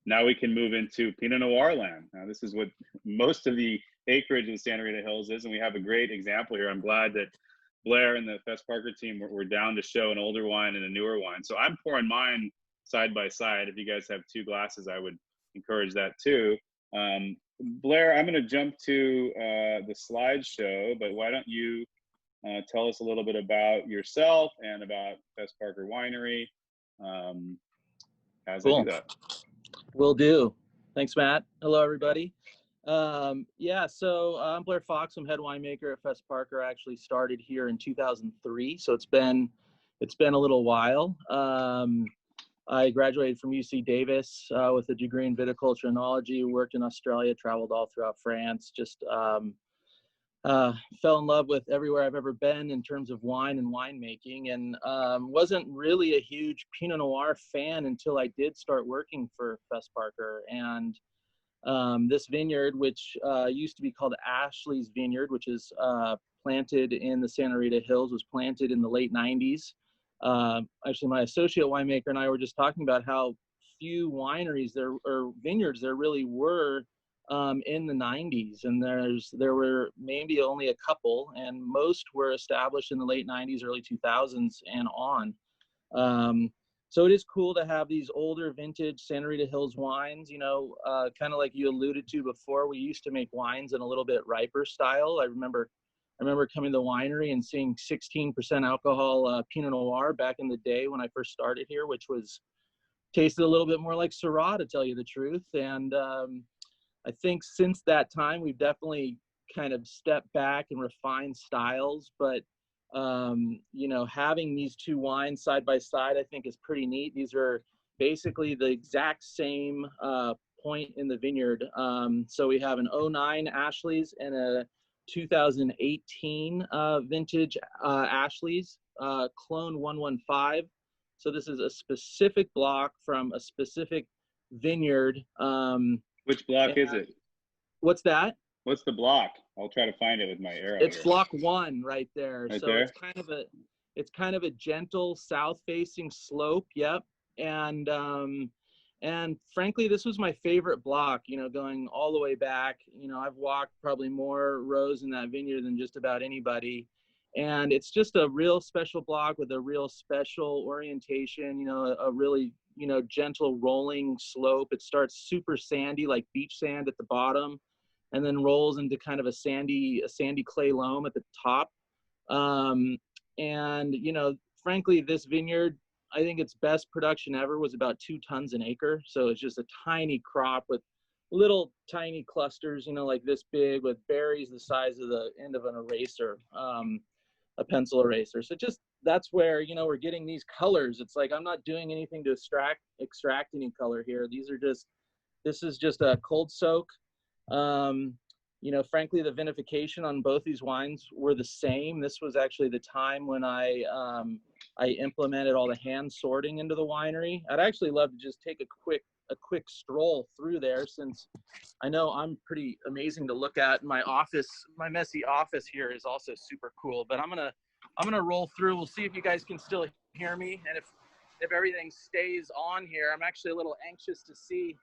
Now we can move into Pinot Noir land. Now, this is what most of the acreage of Santa Rita Hills is, and we have a great example here. I'm glad that Blair and the Fest Parker team were down to show an older wine and a newer wine. So I'm pouring mine side by side. If you guys have two glasses, I would encourage that too. Blair, I'm going to jump to the slideshow, but why don't you tell us a little bit about yourself and about Fest Parker Winery as I do that. Will do. Thanks, Matt. Hello, everybody. Yeah, so I'm Blair Fox. I'm head winemaker at Fest Parker. I actually started here in 2003, so it's been a little while. I graduated from UC Davis with a degree in viticulture and enology, worked in Australia, traveled all throughout France, just fell in love with everywhere I've ever been in terms of wine and winemaking, and wasn't really a huge Pinot Noir fan until I did start working for Fest Parker. And this vineyard, which used to be called Ashley's Vineyard, which is planted in the Santa Rita Hills, was planted in the late 90s. Actually, my associate winemaker and I were just talking about how few wineries there or vineyards there really were in the 90s, and there were maybe only a couple, and most were established in the late 90s, early 2000s and on. So it is cool to have these older vintage Santa Rita Hills wines, you know, kind of like you alluded to before. We used to make wines in a little bit riper style. I remember coming to the winery and seeing 16% alcohol Pinot Noir back in the day when I first started here, which tasted a little bit more like Syrah, to tell you the truth. And I think since that time, we've definitely kind of stepped back and refined styles. But, you know, having these two wines side by side, I think is pretty neat. These are basically the exact same point in the vineyard. So we have an 09 Ashley's and a 2018 vintage Ashley's Clone 115. So this is a specific block from a specific vineyard. Which block is it? What's that? What's the block? I'll try to find it with my arrow. It's here. block 1 right there. Right so there? it's kind of a gentle south-facing slope. Yep. And frankly, this was my favorite block, you know, going all the way back. You know, I've walked probably more rows in that vineyard than just about anybody. And it's just a real special block with a real special orientation, you know, a really, you know, gentle rolling slope. It starts super sandy, like beach sand at the bottom, and then rolls into kind of a sandy clay loam at the top. And, you know, frankly, this vineyard, I think its best production ever was about 2 tons an acre. So it's just a tiny crop with little tiny clusters, you know, like this big, with berries the size of the end of an eraser, a pencil eraser. So just, that's where, you know, we're getting these colors. It's like, I'm not doing anything to extract any color here. This is just a cold soak. You know, frankly, the vinification on both these wines were the same. This was actually the time when I implemented all the hand sorting into the winery. I'd actually love to just take a quick stroll through there, since I know I'm pretty amazing to look at. My office, my messy office here is also super cool, but I'm gonna roll through. We'll see if you guys can still hear me, and if everything stays on here. I'm actually a little anxious to see.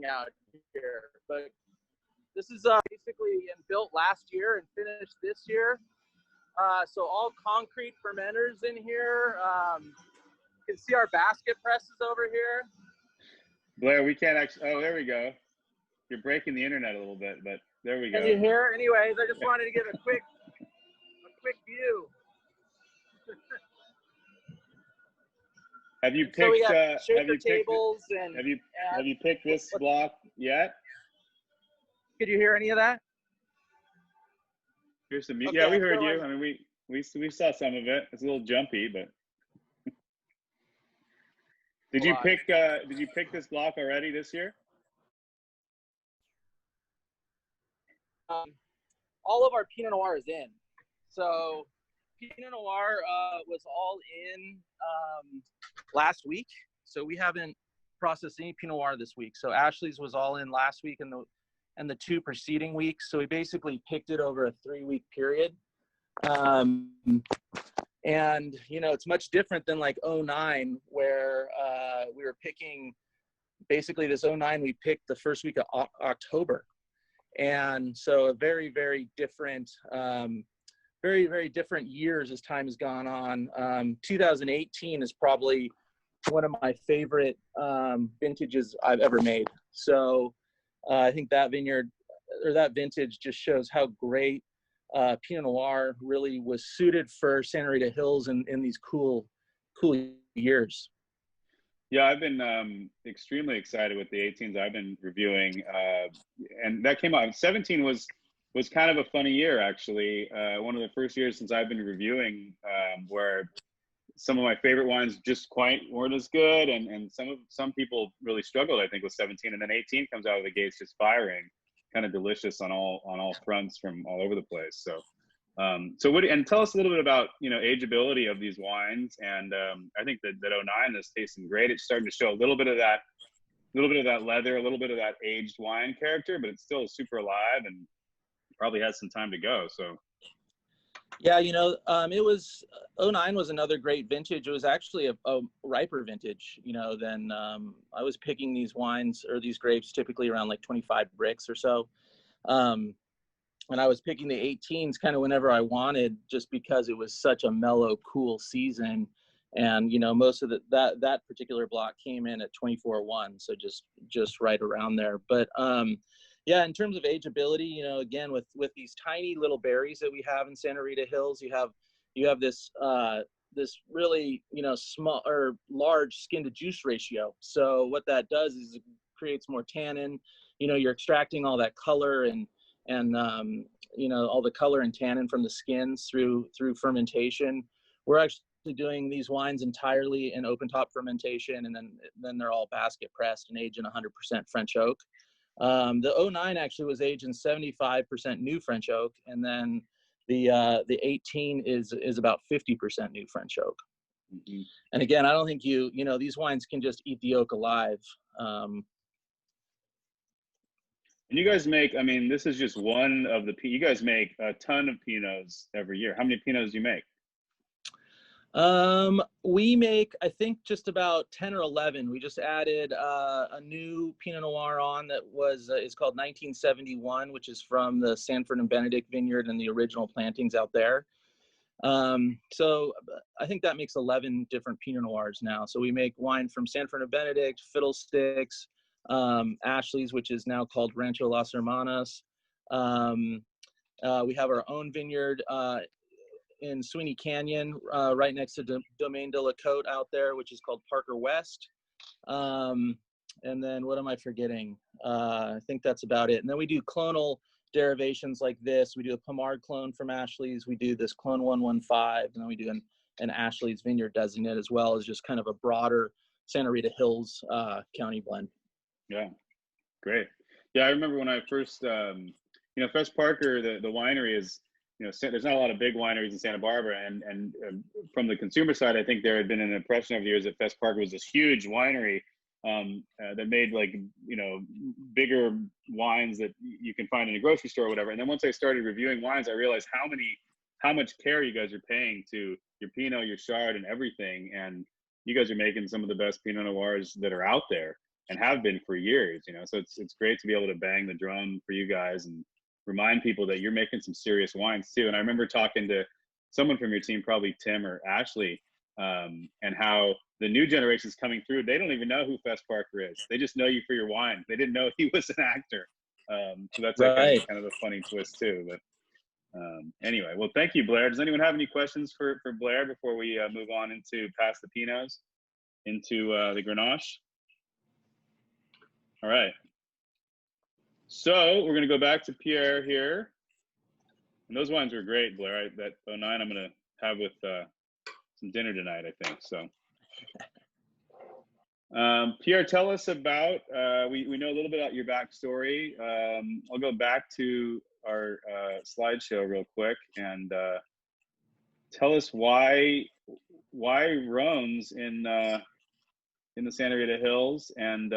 Out here, but this is basically built last year and finished this year. So all concrete fermenters in here. You can see our basket presses over here. Blair, we can't actually. Oh, there we go. You're breaking the internet a little bit, but there we go. Can you hear? Anyways, I just wanted to give a quick view. Have you picked? So we got shaker have you tables picked, and. Have you picked this block yet? Could you hear any of that? Here's some. Okay, yeah, we heard so you. I mean, we saw some of it. It's a little jumpy, but. Did you pick this block already this year? all of our Pinot Noir is in. So Pinot Noir was all in last week. So we haven't processed any Pinot Noir this week. So Ashley's was all in last week and the 2 preceding weeks. So we basically picked it over a 3-week period. And, you know, it's much different than like 09, where we were picking, basically this 09, we picked the first week of October. And so a very, very different, very, very different years as time has gone on. 2018 is probably one of my favorite vintages I've ever made. So I think that that vintage just shows how great Pinot Noir really was suited for Santa Rita Hills in these cool years. Yeah, I've been extremely excited with the 18s I've been reviewing, and that came out. 17 was kind of a funny year, actually. One of the first years since I've been reviewing where some of my favorite wines just quite weren't as good, and some people really struggled, I think, with 17, and then 18 comes out of the gates just firing, kind of delicious on all fronts from all over the place. So and tell us a little bit about, you know, ageability of these wines. And I think that 09 is tasting great. It's starting to show a little bit of that leather, a little bit of that aged wine character, but it's still super alive and probably has some time to go. So yeah, you know, it was 09 was another great vintage. It was actually a riper vintage, you know, than I was picking these wines or these grapes typically around like 25 bricks or so. And I was picking the 18s kind of whenever I wanted, just because it was such a mellow, cool season. And, you know, most of that particular block came in at 24-1. So just right around there. But yeah, in terms of ageability, you know, again, with these tiny little berries that we have in Santa Rita Hills, you have this really, you know, small or large skin to juice ratio. So what that does is it creates more tannin. You know, you're extracting all that color and you know, all the color and tannin from the skins through fermentation. We're actually doing these wines entirely in open top fermentation, and then they're all basket pressed and aged in 100% French oak. The 09 actually was aged in 75% new French oak, and then the 18 is about 50% new French oak. mm-hmm. And again, I don't think you know, these wines can just eat the oak alive. And you guys make, I mean, this is just one of you guys make a ton of Pinots every year. How many Pinots do you make? We make, I think, just about 10 or 11. We just added a new Pinot Noir on that is called 1971, which is from the Sanford and Benedict vineyard and the original plantings out there. So I think that makes 11 different Pinot Noirs now. So we make wine from Sanford and Benedict, Fiddlesticks, Ashley's, which is now called Rancho Las Hermanas. We have our own vineyard in Sweeney Canyon, right next to Domaine de la Côte out there, which is called Parker West. And then what am I forgetting? I think that's about it. And then we do clonal derivations like this. We do a Pomard clone from Ashley's. We do this clone 115, and then we do an Ashley's vineyard designate, as well as just kind of a broader Santa Rita Hills county blend. Yeah, great. Yeah, I remember when I first, you know, Fess Parker, the winery is, you know, there's not a lot of big wineries in Santa Barbara, and from the consumer side, I think there had been an impression over the years that Fess Parker was this huge winery that made, like, you know, bigger wines that you can find in a grocery store or whatever. And then once I started reviewing wines, I realized how much care you guys are paying to your Pinot, your Chard, and everything. And you guys are making some of the best Pinot Noirs that are out there, and have been for years, you know. So it's great to be able to bang the drum for you guys and remind people that you're making some serious wines too. And I remember talking to someone from your team, probably Tim or Ashley, and how the new generation's coming through. They don't even know who Fess Parker is. They just know you for your wine. They didn't know he was an actor. So that's right. kind of a funny twist too. But anyway, well, thank you, Blair. Does anyone have any questions for Blair before we move on into past the Pinots into the Grenache? All right. So we're going to go back to Pierre here. And those wines were great, Blair. That 09 I'm going to have with some dinner tonight, I think. So, Pierre, tell us about, we know a little bit about your backstory. I'll go back to our slideshow real quick and tell us why Rhones in the Santa Rita Hills, and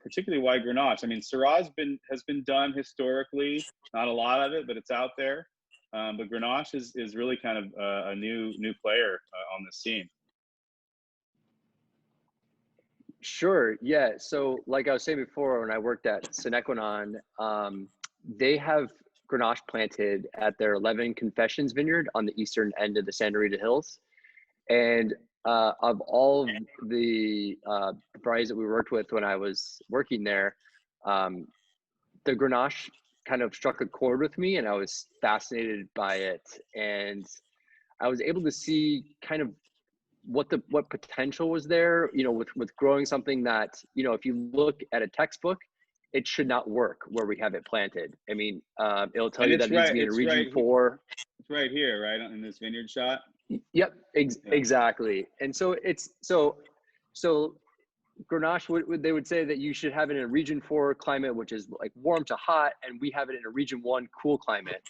particularly why Grenache. I mean, Syrah has been done historically, not a lot of it, but it's out there. But Grenache is really kind of a new player on the scene. Sure. Yeah. So like I was saying before, when I worked at Senequinon, they have Grenache planted at their 11 Confessions vineyard on the eastern end of the Santa Rita Hills. And of all of the varieties that we worked with when I was working there, the Grenache kind of struck a chord with me, and I was fascinated by it. And I was able to see kind of what potential was there, you know, with growing something that, you know, if you look at a textbook, it should not work where we have it planted. I mean, it'll tell you that it needs to be in region 4. It's right here, right in this vineyard shot. Yep, exactly. And so it's so Grenache they would say that you should have it in a region 4 climate, which is like warm to hot, and we have it in a region 1 cool climate.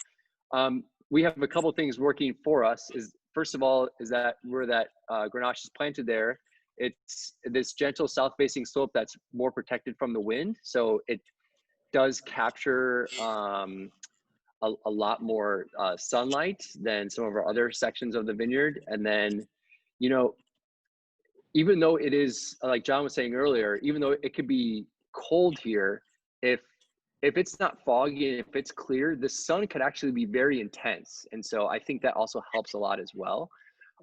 We have a couple things working for us. First of all, is that where that Grenache is planted there, it's this gentle south-facing slope that's more protected from the wind, so it does capture a lot more sunlight than some of our other sections of the vineyard. And then, you know, even though it is, like John was saying earlier, even though it could be cold here, if it's not foggy and if it's clear, the sun could actually be very intense. And so I think that also helps a lot as well.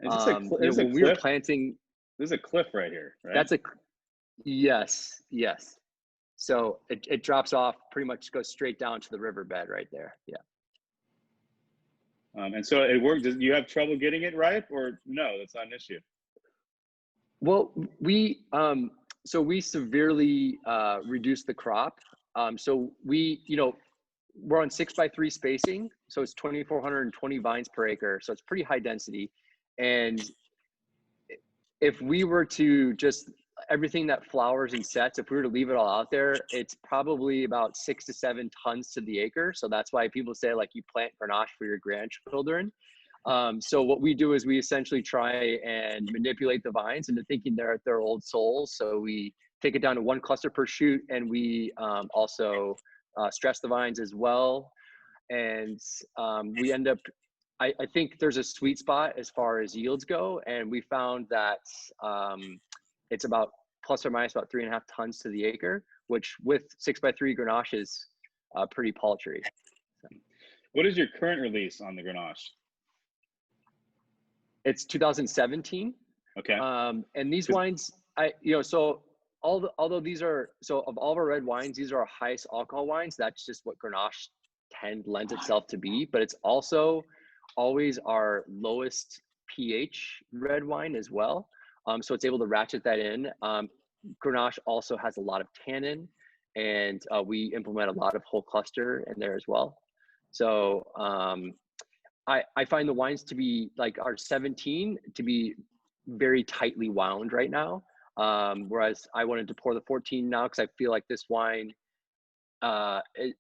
When we were planting, there's a cliff right here, right? Yes. So it drops off, pretty much goes straight down to the riverbed right there. Yeah. And so it worked. Do you have trouble getting it ripe, or no? That's not an issue. Well, we severely reduced the crop. So we, you know, we're on 6x3 spacing, so it's 2,420 vines per acre. So it's pretty high density. And if we were to just everything that flowers and sets, if we were to leave it all out there, it's probably about 6 to 7 tons to the acre. So that's why people say, like, you plant Grenache for your grandchildren. So what we do is we essentially try and manipulate the vines into thinking they're at their old souls. So we take it down to 1 cluster per shoot, and we also stress the vines as well. And we end up, I think there's a sweet spot as far as yields go. And we found that it's about plus or minus about 3.5 tons to the acre, which with 6x3 Grenache is pretty paltry. So. What is your current release on the Grenache? It's 2017. Okay. And these wines, so although these are, so of all of our red wines, these are our highest alcohol wines. That's just what Grenache lends itself to be, but it's also always our lowest pH red wine as well. So it's able to ratchet that in. Grenache also has a lot of tannin, and we implement a lot of whole cluster in there as well. So I find the wines to be, like our 17, to be very tightly wound right now. Whereas I wanted to pour the 14 now because I feel like this wine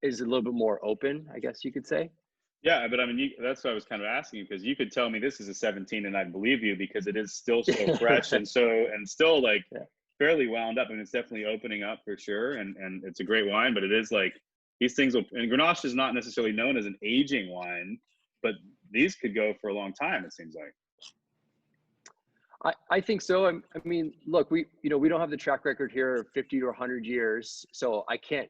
is a little bit more open, I guess you could say. Yeah, but I mean, that's what I was kind of asking, because you could tell me this is a 17 and I'd believe you, because it is still so fresh and still like fairly wound up. I mean, it's definitely opening up for sure. And it's a great wine, but it is like these things will, and Grenache is not necessarily known as an aging wine, but these could go for a long time, it seems like. I think so. I mean, look, we don't have the track record here of 50 to 100 years. So I can't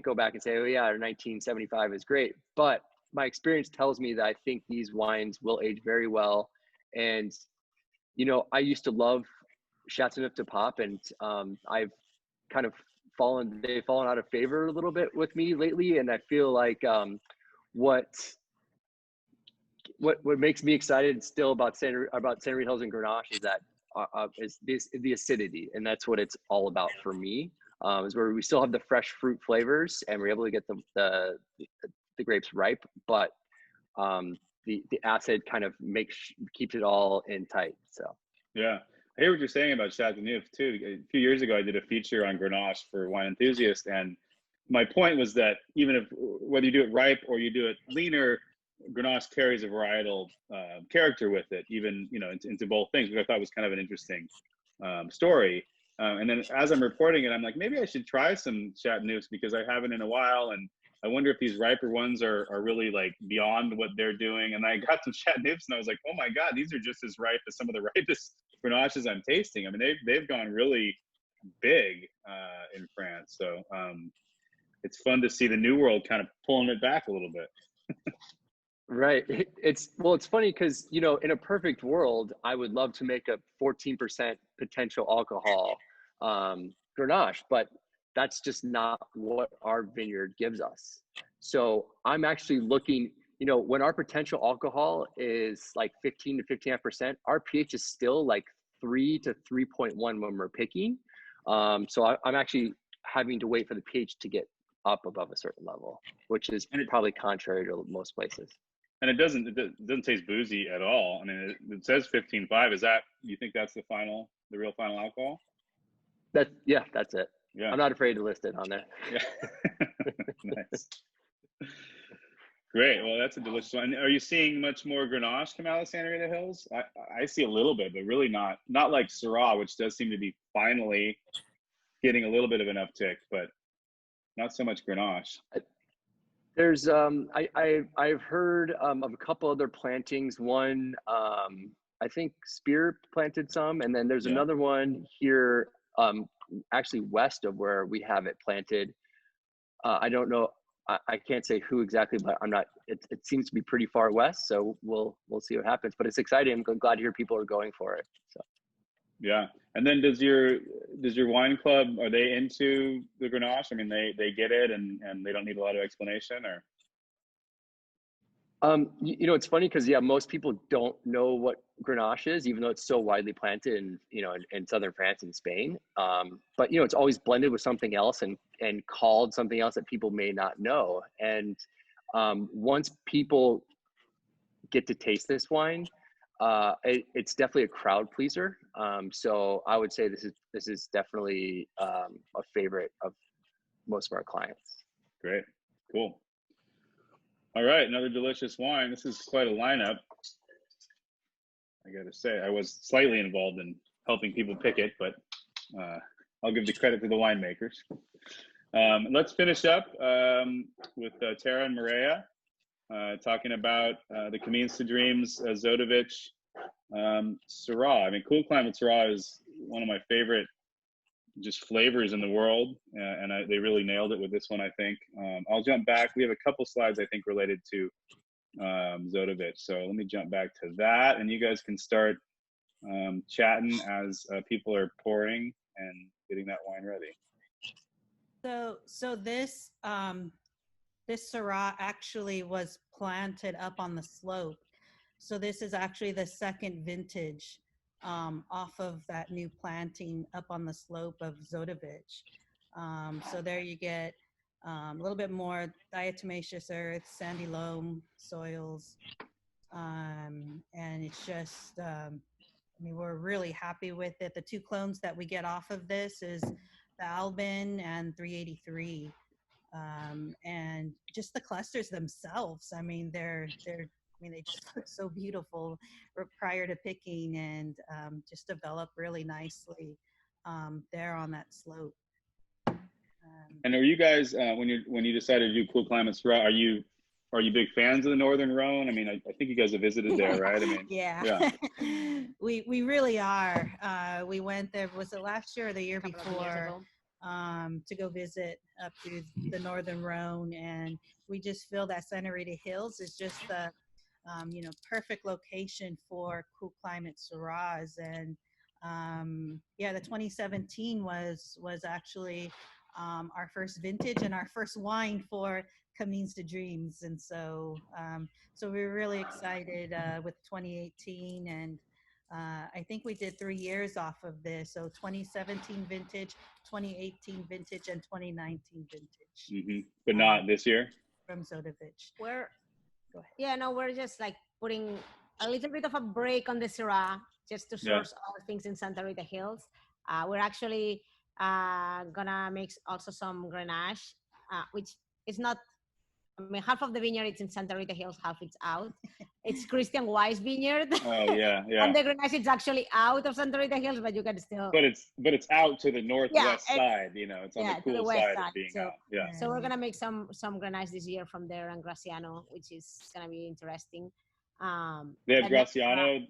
go back and say, oh yeah, 1975 is great. But my experience tells me that I think these wines will age very well. And, I used to love Chateauneuf du Pape, and I've kind of they've fallen out of favor a little bit with me lately. And I feel like what makes me excited still about Santa Rita Hills and Grenache is that is the acidity, and that's what it's all about for me. Is where we still have the fresh fruit flavors, and we're able to get the grapes ripe, but the acid kind of keeps it all in tight. So yeah, I hear what you're saying about Chateauneuf too. A few years ago, I did a feature on Grenache for Wine Enthusiast, and my point was that even if whether you do it ripe or you do it leaner, Grenache carries a varietal character with it, even into both things, which I thought was kind of an interesting story. And then as I'm reporting it, I'm like, maybe I should try some Chateauneufs because I haven't in a while, and I wonder if these riper ones are really like beyond what they're doing. And I got some Chateauneufs, and I was like, oh my God, these are just as ripe as some of the ripest Grenaches I'm tasting. I mean, they've gone really big in France. So it's fun to see the New World kind of pulling it back a little bit. Right. It's funny because, in a perfect world, I would love to make a 14% potential alcohol Grenache, but that's just not what our vineyard gives us. So I'm actually looking, when our potential alcohol is like 15 to 15%, our pH is still like 3 to 3.1 when we're picking. So I'm actually having to wait for the pH to get up above a certain level, which is probably contrary to most places. And it doesn't taste boozy at all. I mean, it says 15.5. Is that, you think that's the real final alcohol? That's it. Yeah. I'm not afraid to list it on there. Yeah. Nice. Great. Well, that's a delicious one. Are you seeing much more Grenache come out of Santa Rita Hills? I see a little bit, but really not like Syrah, which does seem to be finally getting a little bit of an uptick, but not so much Grenache. There's I've heard of a couple other plantings. One, I think Spear planted some, and then there's another one here, actually west of where we have it planted. I don't know. I can't say who exactly, but I'm not. It seems to be pretty far west, so we'll see what happens. But it's exciting. I'm glad to hear people are going for it. So. Yeah. And then does your wine club, are they into the Grenache? I mean, they get it and they don't need a lot of explanation, or? It's funny because most people don't know what Grenache is, even though it's so widely planted in southern France and Spain. But it's always blended with something else and called something else that people may not know. And once people get to taste this wine, it's definitely a crowd pleaser. So I would say this is definitely a favorite of most of our clients. Great, cool. All right, another delicious wine. This is quite a lineup. I got to say, I was slightly involved in helping people pick it, but I'll give the credit to the winemakers. Let's finish up with Tara and Maria talking about the Camins to Dreams Zodovich Syrah. I mean, Cool Climate Syrah is one of my favorite just flavors in the world, and they really nailed it with this one, I think. I'll jump back. We have a couple slides, I think, related to Zodovich. So let me jump back to that, and you guys can start chatting as people are pouring and getting that wine ready. So this Syrah actually was planted up on the slope. So this is actually the second vintage off of that new planting up on the slope of Zodovich. So there you get a little bit more diatomaceous earth, sandy loam soils, and it's just, we're really happy with it. The two clones that we get off of this is the Albin and 383. And just the clusters themselves, they just look so beautiful prior to picking, and just develop really nicely there on that slope. And are you guys, when you decided to do Cool Climate Syrah, are you big fans of the Northern Rhone? I mean, I think you guys have visited there, right? I mean, yeah. we really are. We went there, was it last year or the year before? To go visit up through the Northern Rhone, and we just feel that Santa Rita Hills is just the perfect location for Cool Climate Syrahs. And the 2017 was actually our first vintage and our first wine for Camins to Dreams, and so we're really excited with 2018, and I think we did 3 years off of this. So 2017 vintage, 2018 vintage, and 2019 vintage. Mm-hmm. But not this year? From Zodovich. Go ahead. We're just like putting a little bit of a break on the Syrah just to source all things in Santa Rita Hills. We're actually gonna make also some Grenache which is not. I mean, half of the vineyard it's in Santa Rita Hills, half it's out. It's Christian Weiss Vineyard. Oh yeah, yeah. And the Grenache is actually out of Santa Rita Hills, but you can still. But it's out to the northwest side. You know, it's on the to cool west side of being so, out. Yeah. So we're gonna make some Grenache this year from there and Graciano, which is gonna be interesting. They have and Graciano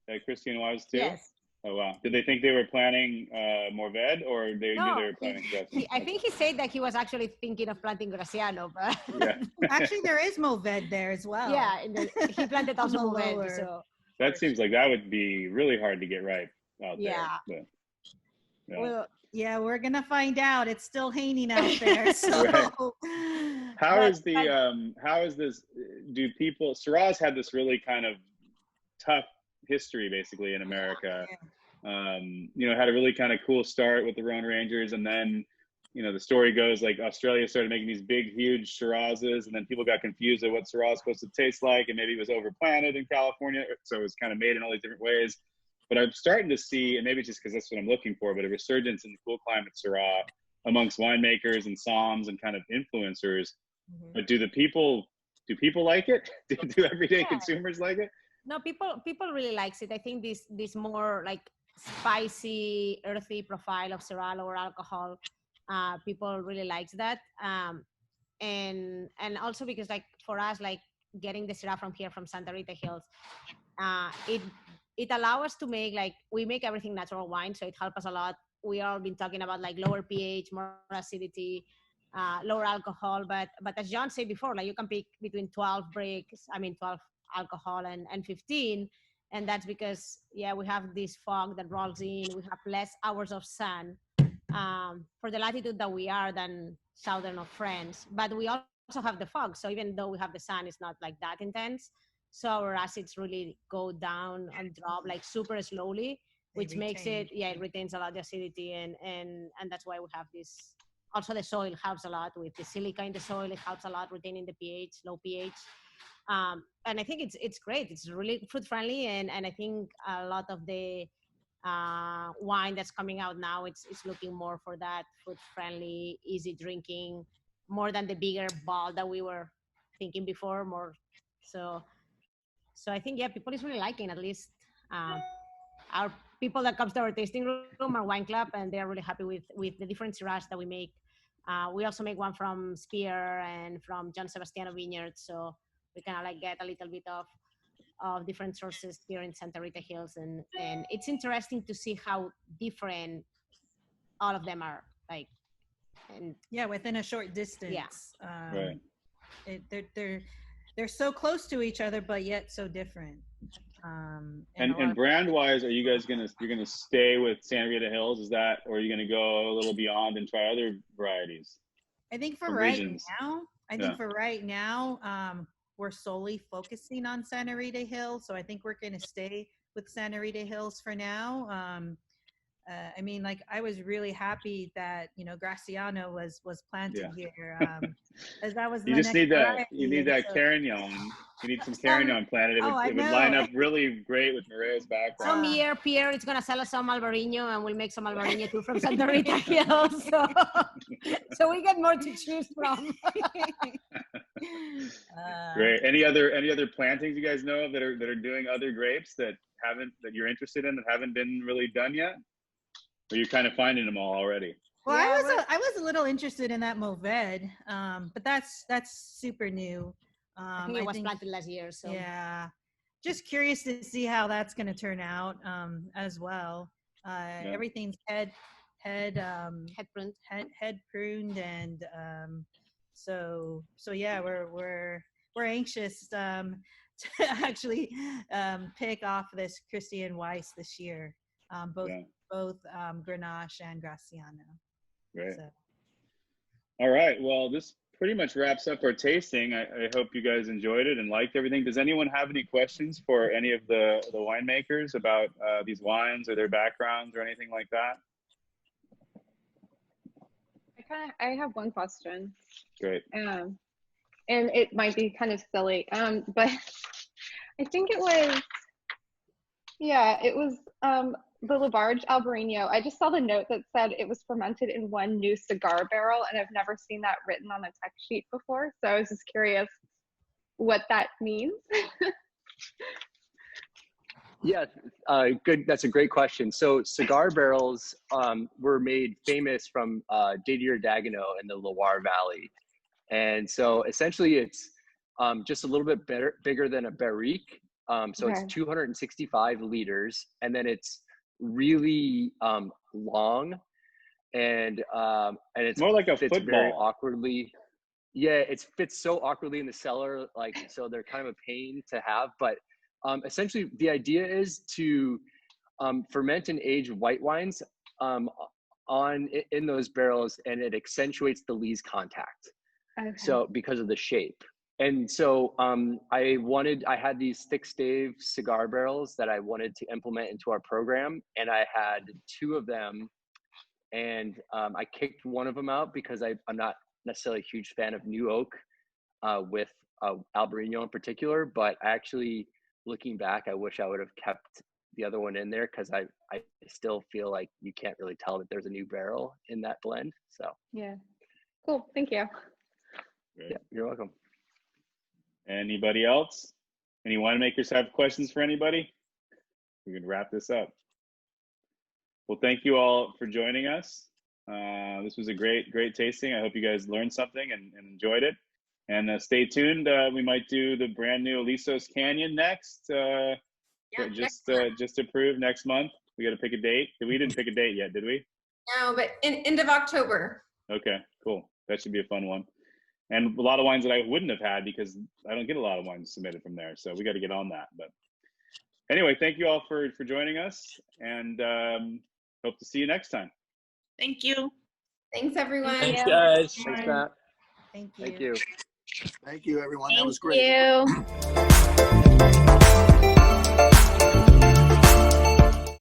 at Christian Weiss too. Yes. Oh wow! Did they think they were planning Morved, or they knew they were No, planning Graciano? I think he said that he was actually thinking of planting Graciano, but Yeah. Actually, there is Moved there as well. yeah, he planted also On the Mourvèdre, lower. so That seems like that would be really hard to get right out Yeah. there. But, yeah. well, Yeah, we're gonna find out. It's still hanging out there. So Right. How but- is the how is this? Do people? Syrah's had this really kind of tough history basically in America. You know, had a really kind of cool start with the Rhone Rangers, and then you know the story goes like Australia started making these big, huge Shirazes, and then people got confused at what Syrah is supposed to taste like, and maybe it was overplanted in California, so it was kind of made in all these different ways. But I'm starting to see, and maybe it's just because that's what I'm looking for, but a resurgence in the cool climate Syrah amongst winemakers and somms and kind of influencers. But do people like it? Do everyday consumers like it? no, people really likes it. I think this more like spicy, earthy profile of Syrah, lower alcohol, people really likes that. And also because like for us, like getting the Syrah from here from Santa Rita Hills, it allows us to make like we make everything natural wine, so it helps us a lot. We all been talking about like lower pH, more acidity, lower alcohol, but as John said before, like you can pick between 12 alcohol and 15, and that's because we have this fog that rolls in, we have less hours of sun for the latitude that we are than southern of France, but we also have the fog, so even though we have the sun, it's not like that intense, so our acids really go down and drop like super slowly, which makes it it retains a lot of acidity, and that's why we have this. Also the soil helps a lot with the silica in the soil, it helps a lot retaining the pH, low pH. And I think it's great. It's really food friendly, and I think a lot of the wine that's coming out now, it's looking more for that food friendly, easy drinking, more than the bigger ball that we were thinking before. More, so I think people is really liking, at least our people that comes to our tasting room, our wine club, and they're really happy with the different Syrahs that we make. We also make one from Spear and from John Sebastiano Vineyard, so we kind of like get a little bit of different sources here in Santa Rita Hills, and it's interesting to see how different all of them are, like, and within a short distance. Right. They're so close to each other, but yet so different. And brand wise, are you guys you're gonna stay with Santa Rita Hills? Is that, or are you gonna go a little beyond and try other varieties? I think for regions? right now, we're solely focusing on Santa Rita Hills. So I think we're going to stay with Santa Rita Hills for now. I mean, like, I was really happy that, you know, Graciano was planted here. As that was You just need that. You need that Carignan. You need some Carignan planted. It would line up really great with Mireille's background. some year Pierre is gonna sell us some Albarino, and we'll make some Albarino too from Santa Rita Hills. So we get more to choose from. Great. Any other plantings you guys know of that are doing other grapes that you're interested in that haven't been really done yet? Or you're kind of finding them all already? Well, I was a little interested in that Mourvèdre, but that's super new. I think it was planted last year. So just curious to see how that's going to turn out as well. Everything's head pruned, and so we're anxious to actually pick off this Christian Weiss this year, both Grenache and Graciano. Great. So. All right. Well, this pretty much wraps up our tasting. I hope you guys enjoyed it and liked everything. Does anyone have any questions for any of the winemakers about these wines or their backgrounds or anything like that? I have one question. Great. And it might be kind of silly, but I think it was the Labarge Albarino, I just saw the note that said it was fermented in one new cigar barrel, and I've never seen that written on a tech sheet before. So I was just curious what that means. Yeah, good. That's a great question. So cigar barrels were made famous from Didier Dagenot in the Loire Valley. And so essentially it's just a little bit bigger than a barrique. So Okay. it's 265 liters, and then it's really long, and it's More like a fits very football. awkwardly. Yeah, it fits so awkwardly in the cellar, like, so they're kind of a pain to have. But essentially, the idea is to ferment and age white wines in those barrels, and it accentuates the lees contact. Okay. So because of the shape. And so I had these thick stave cigar barrels that I wanted to implement into our program, and I had 2 of them, and I kicked one of them out because I'm not necessarily a huge fan of new oak with Albarino in particular, but actually, looking back, I wish I would have kept the other one in there, because I still feel like you can't really tell that there's a new barrel in that blend. So Yeah. Cool. Thank you. Great. yeah, you're welcome. Anybody else? Any winemakers have questions for anybody? We can wrap this up. Well, thank you all for joining us. This was a great tasting. I hope you guys learned something and enjoyed it. And stay tuned. We might do the brand new Alisos Canyon next. Just approved next month. We got to pick a date. We didn't pick a date yet, did we? No, but end of October. Okay, cool. That should be a fun one. And a lot of wines that I wouldn't have had, because I don't get a lot of wines submitted from there. So we got to get on that. But anyway, thank you all for joining us, and hope to see you next time. Thank you. Thanks, everyone. Thanks, guys. Thanks, Matt. Thank you. Thank you. Thank you, everyone. That Thank was great. you.